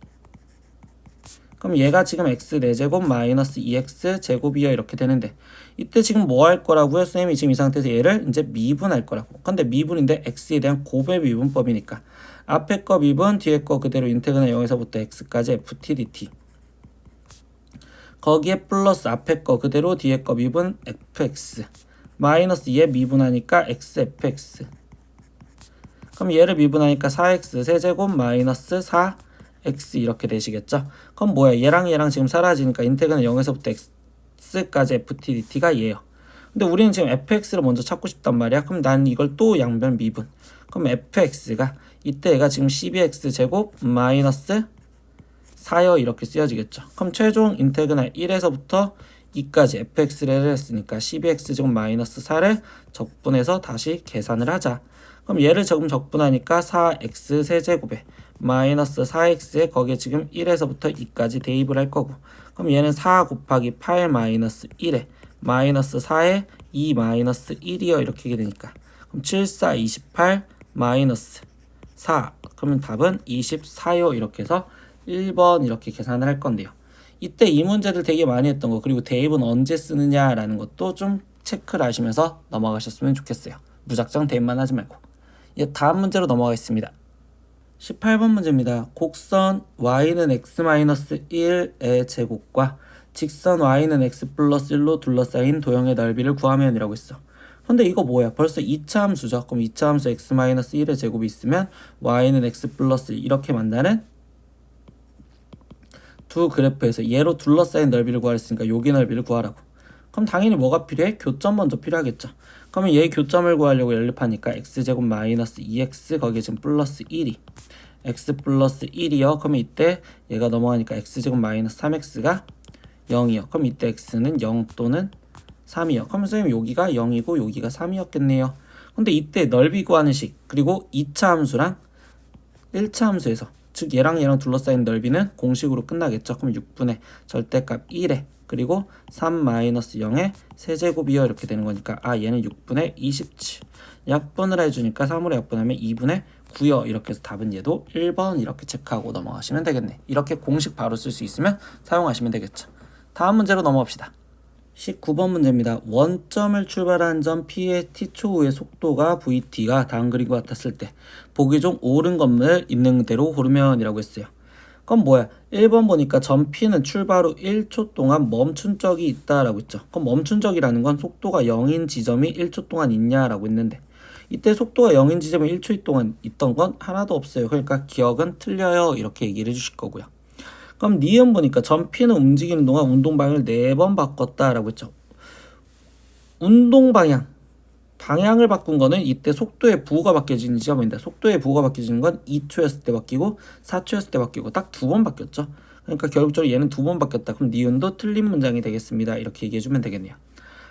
그럼 얘가 지금 x 4제곱 마이너스 2x 제곱이요 이렇게 되는데 이때 지금 뭐 할 거라고요? 쌤이 지금 이 상태에서 얘를 이제 미분할 거라고. 근데 미분인데 x에 대한 곱의 미분법이니까 앞에 거 미분 뒤에 거 그대로 인테그랄 0에서부터 x까지 ft dt 거기에 플러스 앞에 거 그대로 뒤에 거 미분 fx 마이너스 얘 미분하니까 xfx 그럼 얘를 미분하니까 4x 세제곱 마이너스 4x 이렇게 되시겠죠. 그럼 뭐야 얘랑 얘랑 지금 사라지니까 인테그랄 0에서부터 x까지 ft dt가 얘예요. 근데 우리는 지금 fx를 먼저 찾고 싶단 말이야. 그럼 난 이걸 또 양변 미분. 그럼 fx가 이때 얘가 지금 12x 제곱 마이너스 4여 이렇게 쓰여지겠죠. 그럼 최종 인테그랄 1에서부터 2까지 fx를 했으니까 12x 제곱 마이너스 4를 적분해서 다시 계산을 하자. 그럼 얘를 조금 적분하니까 4x 세제곱에 마이너스 4x에 거기에 지금 1에서부터 2까지 대입을 할 거고 그럼 얘는 4 곱하기 8 마이너스 1에 마이너스 4에 2 마이너스 1이요 이렇게 되니까 그럼 7, 4, 28 마이너스 4 그러면 답은 24요 이렇게 해서 1번 이렇게 계산을 할 건데요. 이때 이 문제들 되게 많이 했던 거 그리고 대입은 언제 쓰느냐라는 것도 좀 체크를 하시면서 넘어가셨으면 좋겠어요. 무작정 대입만 하지 말고. 다음 문제로 넘어가겠습니다. 18번 문제입니다. 곡선 y는 x-1의 제곱과 직선 y는 x 플러스 1로 둘러싸인 도형의 넓이를 구하면 이라고 했어. 근데 이거 뭐야? 벌써 2차 함수죠. 그럼 2차 함수 x-1의 제곱이 있으면 y는 x 플러스 1 이렇게 만나는 두 그래프에서 얘로 둘러싸인 넓이를 구하랬으니까 여기 넓이를 구하라고. 그럼 당연히 뭐가 필요해? 교점 먼저 필요하겠죠. 그러면 얘 교점을 구하려고 연립하니까 x제곱 마이너스 2x 거기에 지금 플러스 1이 x 플러스 1이요. 그러면 이때 얘가 넘어가니까 x제곱 마이너스 3x가 0이요. 그럼 이때 x는 0 또는 3이요. 그럼 선생님 여기가 0이고 여기가 3이었겠네요. 근데 이때 넓이 구하는 식 그리고 2차 함수랑 1차 함수에서 즉 얘랑 얘랑 둘러싸인 넓이는 공식으로 끝나겠죠. 그럼 6분의 절대값 1에 그리고 3-0의 세제곱이요 이렇게 되는 거니까 얘는 6분의 27 약분을 해주니까 3으로 약분하면 2분의 9요 이렇게 해서 답은 얘도 1번 이렇게 체크하고 넘어가시면 되겠네. 이렇게 공식 바로 쓸 수 있으면 사용하시면 되겠죠. 다음 문제로 넘어갑시다. 19번 문제입니다. 원점을 출발한 점 P의 T초 후의 속도가 VT가 다음 그림과 같았을 때 보기 중 옳은 것을 있는 대로 고르면 이라고 했어요. 그럼 뭐야? 1번 보니까 점 P는 출발 후 1초 동안 멈춘 적이 있다라고 했죠. 그럼 멈춘 적이라는 건 속도가 0인 지점이 1초 동안 있냐라고 했는데 이때 속도가 0인 지점이 1초 동안 있던 건 하나도 없어요. 그러니까 기억은 틀려요 이렇게 얘기를 해주실 거고요. 그럼 니은 보니까 점 P는 움직이는 동안 운동방향을 4번 바꿨다라고 했죠. 방향을 바꾼 거는 이때 속도의 부호가 바뀌어지는 지점입니다. 속도의 부호가 바뀌어지는 건 2초였을 때 바뀌고 4초였을 때 바뀌고 딱 2번 바뀌었죠. 그러니까 결국적으로 얘는 2번 바뀌었다. 그럼 니은도 틀린 문장이 되겠습니다. 이렇게 얘기해주면 되겠네요.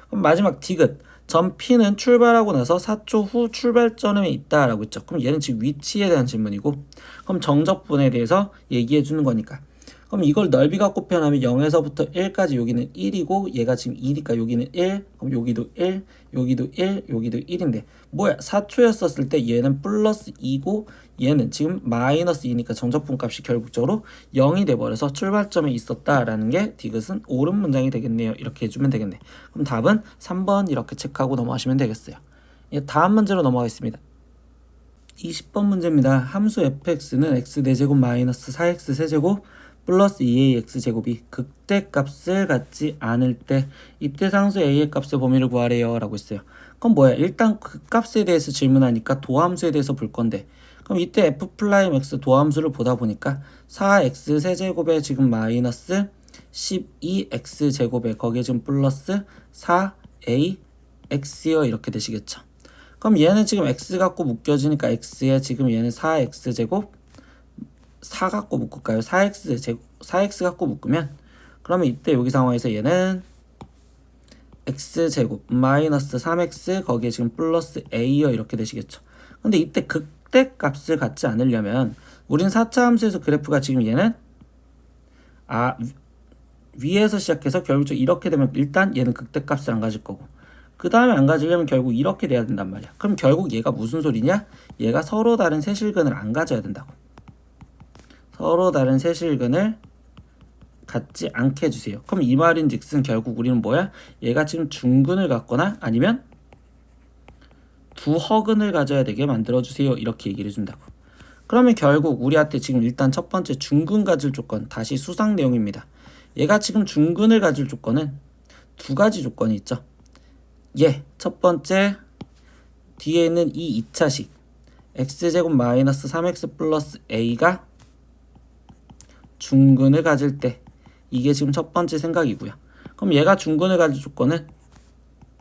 그럼 마지막 디귿. 점 P는 출발하고 나서 4초 후 출발점에 있다라고 했죠. 그럼 얘는 지금 위치에 대한 질문이고 그럼 정적분에 대해서 얘기해주는 거니까 그럼 이걸 넓이 갖고 표현하면 0에서부터 1까지 여기는 1이고 얘가 지금 2니까 여기는 1 그럼 여기도 1 여기도 1 여기도 1인데 뭐야 4초였었을 때 얘는 플러스 2고 얘는 지금 마이너스 2니까 정적분 값이 결국적으로 0이 돼버려서 출발점에 있었다라는 게 디귿은 옳은 문장이 되겠네요. 이렇게 해주면 되겠네. 그럼 답은 3번 이렇게 체크하고 넘어가시면 되겠어요. 다음 문제로 넘어가겠습니다. 20번 문제입니다. 함수 fx는 x 4제곱 마이너스 4x 세제곱 플러스 2ax 제곱이 극대값을 갖지 않을 때 이때 상수 a의 값의 범위를 구하래요 라고 했어요. 그럼 뭐야? 일단 그 값에 대해서 질문하니까 도함수에 대해서 볼 건데 그럼 이때 f'x 도함수를 보다 보니까 4x 세제곱에 지금 마이너스 12x 제곱에 거기에 지금 플러스 4ax요 이렇게 되시겠죠. 그럼 얘는 지금 x 갖고 묶여지니까 x에 지금 얘는 4x 제곱 4 갖고 묶을까요? 4x 갖고 묶으면 그러면 이때 여기 상황에서 얘는 x제곱 마이너스 3x 거기에 지금 플러스 a요 이렇게 되시겠죠. 근데 이때 극대값을 갖지 않으려면 우린 4차 함수에서 그래프가 지금 얘는 위에서 시작해서 결국적으로 이렇게 되면 일단 얘는 극대값을 안 가질 거고 그 다음에 안 가지려면 결국 이렇게 돼야 된단 말이야. 그럼 결국 얘가 무슨 소리냐? 얘가 서로 다른 세실근을 안 가져야 된다고. 서로 다른 세실근을 갖지 않게 해주세요. 그럼 이 말인즉슨 결국 우리는 뭐야? 얘가 지금 중근을 갖거나 아니면 두 허근을 가져야 되게 만들어주세요. 이렇게 얘기를 해준다고. 그러면 결국 우리한테 지금 일단 첫 번째 중근 가질 조건, 다시 수상 내용입니다. 얘가 지금 중근을 가질 조건은 두 가지 조건이 있죠. 첫 번째 뒤에 있는 이 2차식 x제곱 마이너스 3x 플러스 a가 중근을 가질 때, 이게 지금 첫 번째 생각이고요. 그럼 얘가 중근을 가질 조건은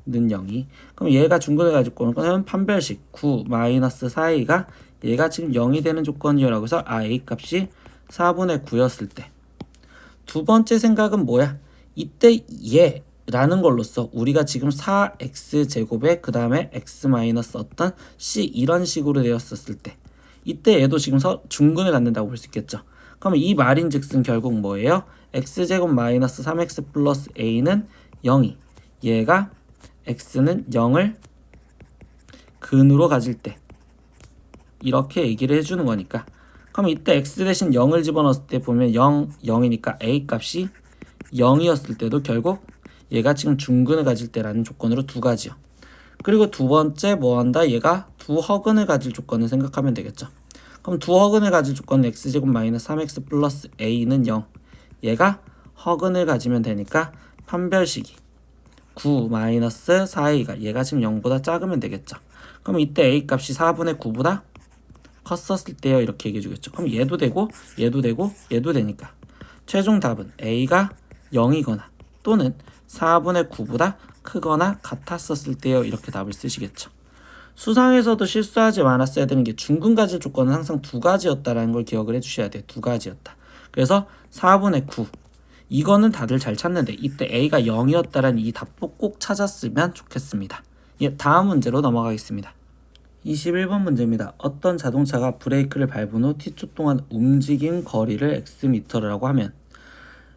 는 0이, 그럼 얘가 중근을 가질 조건은 판별식 9 마이너스 4a가 얘가 지금 0이 되는 조건이라고 해서 a 값이 4분의 9였을 때, 두 번째 생각은 뭐야? 이때 얘라는 걸로써 우리가 지금 4x제곱에 그 다음에 x 마이너스 어떤 c 이런 식으로 되었었을 때, 이때 얘도 지금 중근을 갖는다고 볼 수 있겠죠. 그럼 이 말인즉슨 결국 뭐예요? x제곱 마이너스 3x 플러스 a는 0이, 얘가 x는 0을 근으로 가질 때, 이렇게 얘기를 해주는 거니까, 그럼 이때 x 대신 0을 집어넣었을 때 보면 0이니까 a 값이 0이었을 때도 결국 얘가 지금 중근을 가질 때라는 조건으로 두 가지요. 그리고 두 번째 뭐한다? 얘가 두 허근을 가질 조건을 생각하면 되겠죠. 그럼 두 허근을 가질 조건은 x제곱 마이너스 3x 플러스 a는 0, 얘가 허근을 가지면 되니까 판별식이 9 마이너스 4a가 얘가 지금 0보다 작으면 되겠죠. 그럼 이때 a 값이 4분의 9보다 컸었을 때요, 이렇게 얘기해 주겠죠. 그럼 얘도 되고 얘도 되고 얘도 되니까 최종 답은 a가 0이거나 또는 4분의 9보다 크거나 같았었을 때요, 이렇게 답을 쓰시겠죠. 수상에서도 실수하지 말았어야 되는 게 중근 가질 조건은 항상 두 가지였다라는 걸 기억을 해주셔야 돼요. 두 가지였다. 그래서 4분의 9 이거는 다들 잘 찾는데 이때 a가 0이었다라는 이 답도 꼭 찾았으면 좋겠습니다. 다음 문제로 넘어가겠습니다. 21번 문제입니다. 어떤 자동차가 브레이크를 밟은 후 t초 동안 움직인 거리를 xm라고 하면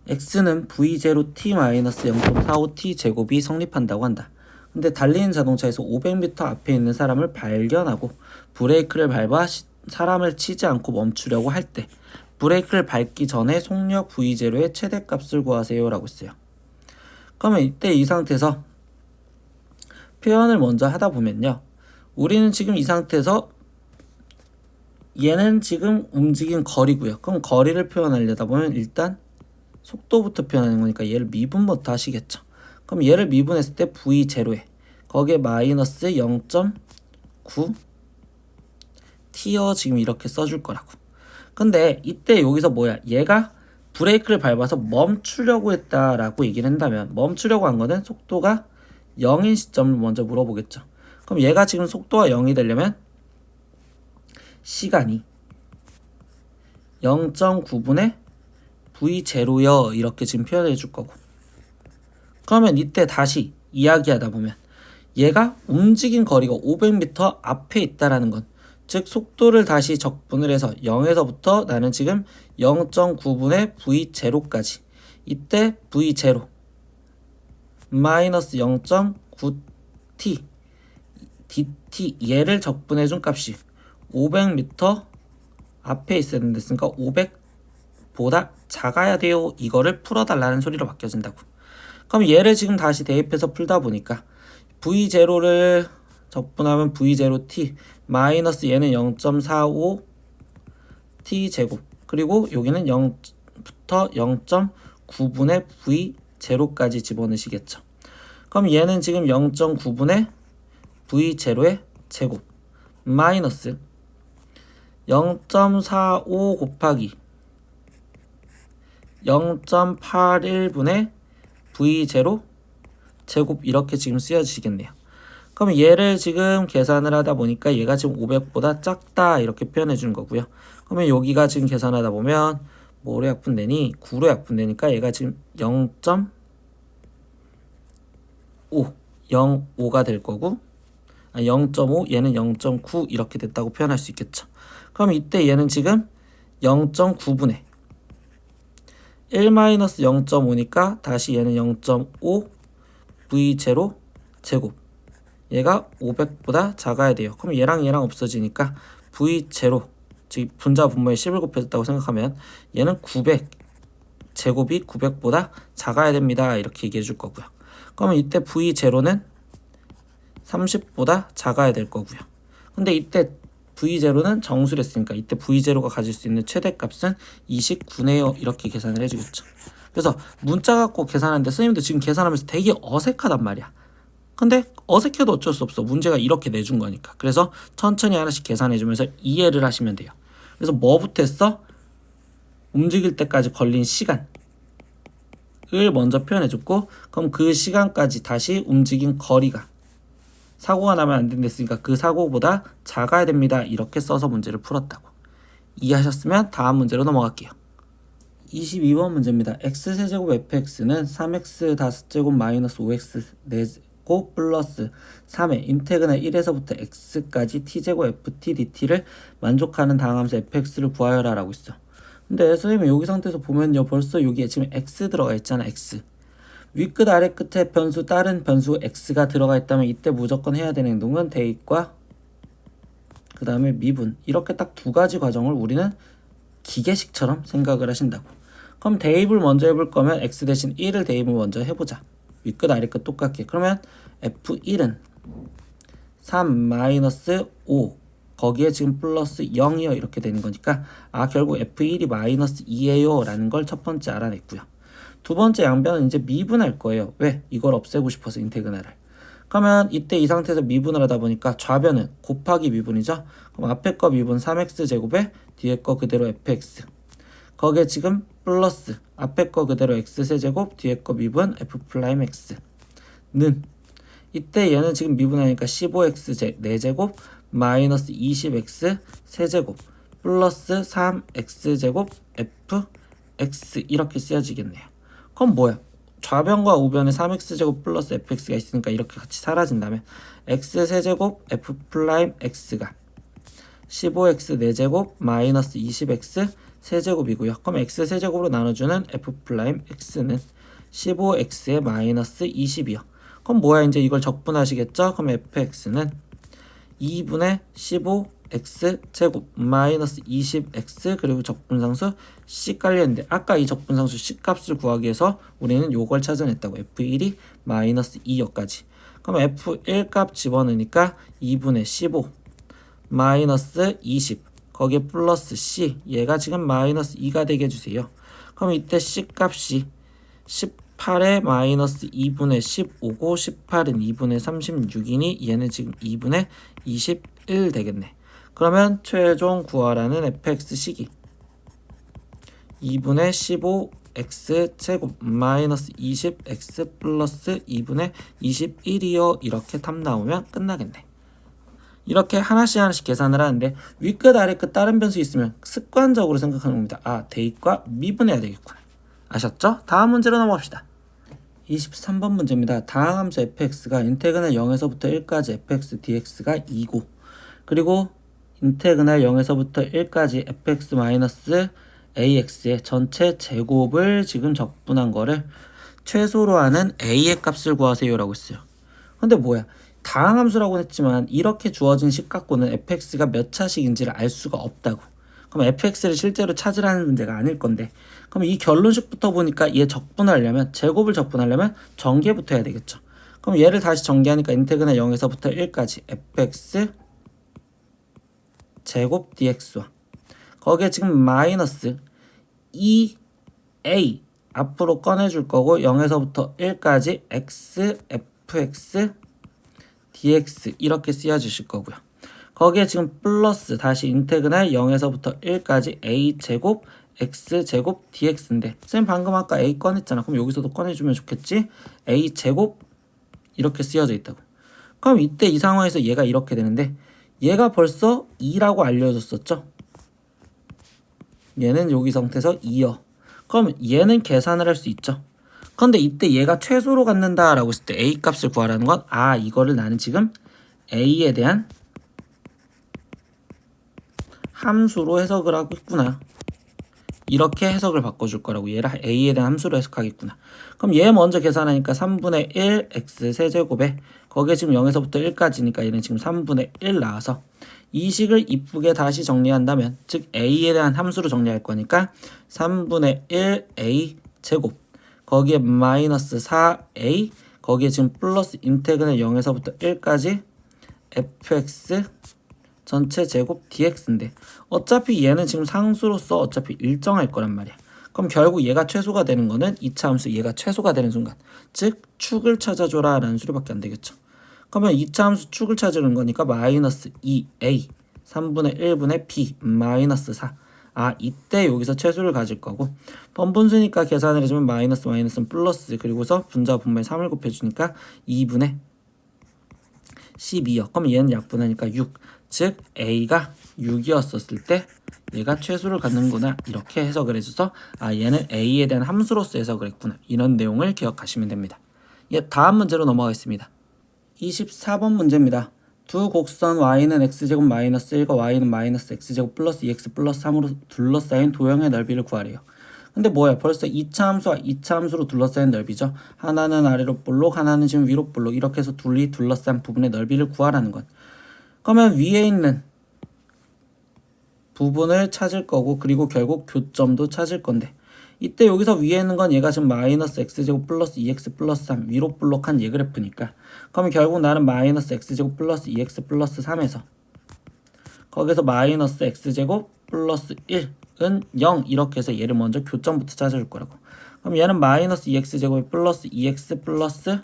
x는 v0t-0.45t 제곱이 성립한다고 한다. 근데 달리는 자동차에서 500m 앞에 있는 사람을 발견하고 브레이크를 밟아 사람을 치지 않고 멈추려고 할 때 브레이크를 밟기 전에 속력 v0의 최대값을 구하세요 라고 했어요. 그러면 이때 이 상태에서 표현을 먼저 하다 보면요, 우리는 지금 이 상태에서 얘는 지금 움직인 거리고요. 그럼 거리를 표현하려다 보면 일단 속도부터 표현하는 거니까 얘를 미분부터 하시겠죠. 그럼 얘를 미분했을 때 v0에 거기에 마이너스 0.9 t어 지금 이렇게 써줄 거라고. 근데 이때 여기서 뭐야? 얘가 브레이크를 밟아서 멈추려고 했다라고 얘기를 한다면, 멈추려고 한 거는 속도가 0인 시점을 먼저 물어보겠죠. 그럼 얘가 지금 속도가 0이 되려면 시간이 0.9분의 v0요 이렇게 지금 표현해 줄 거고, 그러면 이때 다시 이야기하다 보면 얘가 움직인 거리가 500m 앞에 있다라는 건, 즉 속도를 다시 적분을 해서 0에서부터 나는 지금 0.9분의 v0까지, 이때 v0 마이너스 0.9t dt 얘를 적분해 준 값이 500m 앞에 있어야 된댔으니까 500보다 작아야 돼요, 이거를 풀어달라는 소리로 바뀌어진다고. 그럼 얘를 지금 다시 대입해서 풀다 보니까 v0를 적분하면 v0t 마이너스 얘는 0.45t 제곱, 그리고 여기는 0부터 0.9분의 v0까지 집어넣으시겠죠. 그럼 얘는 지금 0.9분의 v0의 제곱 마이너스 0.45 곱하기 0.81분의 v0 제곱 이렇게 지금 쓰여지시겠네요. 그럼 얘를 지금 계산을 하다 보니까 얘가 지금 500보다 작다 이렇게 표현해 주는 거고요. 그러면 여기가 지금 계산하다 보면 뭐로 약분되니? 9로 약분되니까 얘가 지금 0.5가 될 거고, 0.5 얘는 0.9 이렇게 됐다고 표현할 수 있겠죠. 그럼 이때 얘는 지금 0.9분의 1-0.5니까 다시 얘는 0.5 v0 제곱, 얘가 500보다 작아야 돼요. 그럼 얘랑 없어지니까 v0 즉 분자 분모에 10을 곱해줬다고 생각하면 얘는 900 제곱이 900보다 작아야 됩니다. 이렇게 얘기해 줄 거고요. 그러면 이때 V0는 30보다 작아야 될 거고요. 근데 이때 V0는 정수랬으니까 이때 V0가 가질 수 있는 최대값은 29네요. 이렇게 계산을 해주겠죠. 그래서 문자 갖고 계산하는데 선생님도 지금 계산하면서 되게 어색하단 말이야. 근데 어색해도 어쩔 수 없어. 문제가 이렇게 내준 거니까. 그래서 천천히 하나씩 계산해주면서 이해를 하시면 돼요. 그래서 뭐부터 했어? 움직일 때까지 걸린 시간을 먼저 표현해줬고, 그럼 그 시간까지 다시 움직인 거리가 사고가 나면 안 된댔으니까 그 사고보다 작아야 됩니다. 이렇게 써서 문제를 풀었다고. 이해하셨으면 다음 문제로 넘어갈게요. 22번 문제입니다. x세제곱 fx는 3x 5제곱 마이너스 5x 4제곱 플러스 3의 인테그랄 1에서부터 x까지 t제곱 ft dt를 만족하는 다항함수 fx를 구하여라 라고 있어. 근데 선생님 여기 상태에서 보면요, 벌써 여기에 지금 x 들어가 있잖아. x 윗끝 아래 끝에 변수 다른 변수 x가 들어가 있다면 이때 무조건 해야 되는 행동은 대입과 그 다음에 미분, 이렇게 딱 두 가지 과정을 우리는 기계식처럼 생각을 하신다고. 그럼 대입을 먼저 해볼 거면 x 대신 1을 대입을 먼저 해보자. 윗끝 아래끝 똑같게. 그러면 f1은 3-5 거기에 지금 플러스 0이요 이렇게 되는 거니까 결국 f1이 마이너스 2예요 라는 걸 첫 번째 알아냈고요. 두 번째 양변은 이제 미분할 거예요. 왜? 이걸 없애고 싶어서 인테그랄을. 그러면 이때 이 상태에서 미분을 하다 보니까 좌변은 곱하기 미분이죠. 그럼 앞에 거 미분 3x제곱에 뒤에 거 그대로 fx, 거기에 지금 플러스 앞에 거 그대로 x세제곱 뒤에 거 미분 f'x는 이때 얘는 지금 미분하니까 15x 4제곱 마이너스 20x 세제곱 플러스 3x제곱 fx 이렇게 쓰여지겠네요. 그럼 뭐야? 좌변과 우변에 3x제곱 플러스 fx가 있으니까 이렇게 같이 사라진다면 x세제곱 f'x가 15x 4제곱 마이너스 20x 세제곱이고요. 그럼 x세제곱으로 나눠주는 f'x는 15x의 마이너스 20이요. 그럼 뭐야? 이제 이걸 적분하시겠죠? 그럼 fx는 2분의 15x제곱 마이너스 20x 그리고 적분상수 c 깔려있는데 아까 이 적분상수 c 값을 구하기 위해서 우리는 요걸 찾아냈다고. f1이 마이너스 2여까지. 그럼 f1 값 집어넣으니까 2분의 15 마이너스 20 거기에 플러스 c, 얘가 지금 마이너스 2가 되게 해주세요. 그럼 이때 c 값이 18에 마이너스 2분의 15고 18은 2분의 36이니 얘는 지금 2분의 21 되겠네. 그러면 최종 구하라는 fx 식이 2분의 15x 제곱 마이너스 20x 플러스 2분의 21이요. 이렇게 답 나오면 끝나겠네. 이렇게 하나씩 계산을 하는데 윗끝 아래끝 다른 변수 있으면 습관적으로 생각하는 겁니다. 대입과 미분해야 되겠구나. 아셨죠? 다음 문제로 넘어갑시다. 23번 문제입니다. 다항함수 fx가 인테그랄 0에서부터 1까지 fx dx가 2고 그리고 인테그랄 0에서부터 1까지 fx 마이너스 ax의 전체 제곱을 지금 적분한 거를 최소로 하는 a의 값을 구하세요 라고 했어요. 근데 뭐야? 다항함수라고 했지만 이렇게 주어진 식 갖고는 fx가 몇 차식인지를 알 수가 없다고. 그럼 fx를 실제로 찾으라는 문제가 아닐 건데, 그럼 이 결론식부터 보니까 얘 적분하려면, 제곱을 적분하려면 전개부터 해야 되겠죠. 그럼 얘를 다시 전개하니까 인테그랄 0에서부터 1까지 fx 제곱 dx와 거기에 지금 마이너스 2a 앞으로 꺼내줄 거고 0에서부터 1까지 x fx dx 이렇게 쓰여주실 거고요. 거기에 지금 플러스 다시 인테그랄 0에서부터 1까지 a 제곱 x 제곱 dx인데 쌤 방금 아까 a 꺼냈잖아. 그럼 여기서도 꺼내주면 좋겠지. a 제곱 이렇게 쓰여져 있다고. 그럼 이때 이 상황에서 얘가 이렇게 되는데 얘가 벌써 2라고 알려줬었죠. 얘는 여기 상태에서 2요. 그럼 얘는 계산을 할 수 있죠. 그런데 이때 얘가 최소로 갖는다 라고 했을 때 a 값을 구하라는 건 이거를 나는 지금 a에 대한 함수로 해석을 하고 있구나. 이렇게 해석을 바꿔줄 거라고. 얘를 a에 대한 함수로 해석하겠구나. 그럼 얘 먼저 계산하니까 3분의 1 x 세제곱에 거기에 지금 0에서부터 1까지니까 얘는 지금 3분의 1 나와서 이 식을 이쁘게 다시 정리한다면 즉 a에 대한 함수로 정리할 거니까 3분의 1 a 제곱 거기에 마이너스 4a 거기에 지금 플러스 인테그랄 0에서부터 1까지 fx 전체 제곱 dx인데 어차피 얘는 지금 상수로서 어차피 일정할 거란 말이야. 그럼 결국 얘가 최소가 되는 거는 2차 함수 얘가 최소가 되는 순간 즉 축을 찾아줘라 라는 수리밖에 안 되겠죠. 그러면 2차 함수 축을 찾으는 거니까 마이너스 2a 3분의 1분의 b 마이너스 4 이때 여기서 최소를 가질 거고 번분수니까 계산을 해주면 마이너스는 플러스 그리고서 분자와 분모에 3을 곱해주니까 2분의 12요. 그럼 얘는 약분하니까 6. 즉 A가 6이었었을 때 얘가 최소를 갖는구나 이렇게 해석을 해줘서 얘는 A에 대한 함수로서 해석을 했구나 이런 내용을 기억하시면 됩니다. 다음 문제로 넘어가겠습니다. 24번 문제입니다. 두 곡선 y는 x제곱 마이너스 1과 y는 마이너스 x제곱 플러스 2x 플러스 3으로 둘러싸인 도형의 넓이를 구하래요. 근데 뭐야 벌써 2차 함수와 2차 함수로 둘러싸인 넓이죠. 하나는 아래로 볼록 하나는 지금 위로 볼록 이렇게 해서 둘이 둘러싼 부분의 넓이를 구하라는 것. 그러면 위에 있는 부분을 찾을 거고 그리고 결국 교점도 찾을 건데 이때 여기서 위에 있는 건 얘가 지금 마이너스 x제곱 플러스 2x 플러스 3 위로 볼록한 얘 그래프니까 그러면 결국 나는 마이너스 x제곱 플러스 2x 플러스 3에서 거기서 마이너스 x제곱 플러스 1은 0 이렇게 해서 얘를 먼저 교점부터 찾아줄 거라고. 그럼 얘는 마이너스 2x제곱 플러스 2x 플러스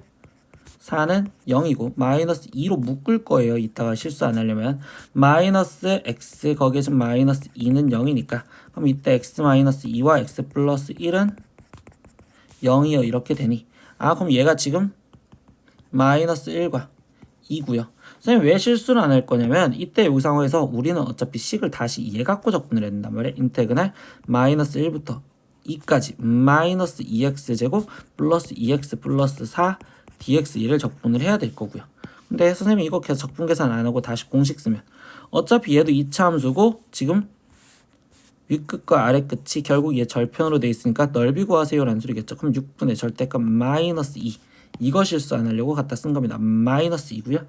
4는 0이고 마이너스 2로 묶을 거예요. 이따가 실수 안 하려면 마이너스 x 거기에 지금 마이너스 2는 0이니까 그럼 이때 x 마이너스 2와 x 플러스 1은 0이요. 이렇게 되니 그럼 얘가 지금 마이너스 1과 2고요. 선생님 왜 실수를 안 할 거냐면 이때 이 상황에서 우리는 어차피 식을 다시 얘 갖고 적분을 해야 된단 말이에요. 인테그랄 마이너스 1부터 2까지 마이너스 2x제곱 플러스 2x 플러스 4 dx1을 적분을 해야 될 거고요. 근데 선생님이 이거 적분 계산 안 하고 다시 공식 쓰면 어차피 얘도 2차 함수고 지금 윗끝과 아래끝이 결국 얘 절편으로 돼 있으니까 넓이 구하세요 라는 소리겠죠. 그럼 6분의 절대값 마이너스 2 이거 실수 안 하려고 갖다 쓴 겁니다. 마이너스 2고요.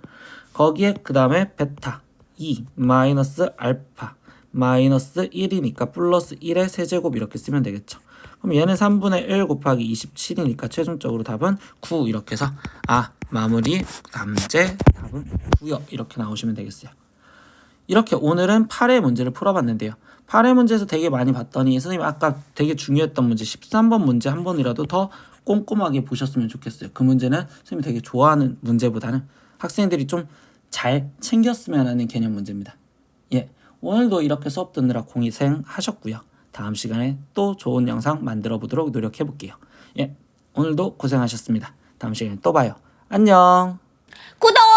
거기에 그 다음에 베타 2 마이너스 알파 마이너스 1이니까 플러스 1의 세제곱 이렇게 쓰면 되겠죠. 그럼 얘는 3분의 1 곱하기 27이니까 최종적으로 답은 9 이렇게 해서 마무리 남제 답은 9요 이렇게 나오시면 되겠어요. 이렇게 오늘은 8회 문제를 풀어봤는데요. 8회 문제에서 되게 많이 봤더니 선생님 아까 되게 중요했던 문제 13번 문제 한 번이라도 더 꼼꼼하게 보셨으면 좋겠어요. 그 문제는 선생님이 되게 좋아하는 문제보다는 학생들이 좀 잘 챙겼으면 하는 개념 문제입니다. 오늘도 이렇게 수업 듣느라 고생하셨고요. 다음 시간에 또 좋은 영상 만들어 보도록 노력해 볼게요. 오늘도 고생하셨습니다. 다음 시간에 또 봐요. 안녕. 구독!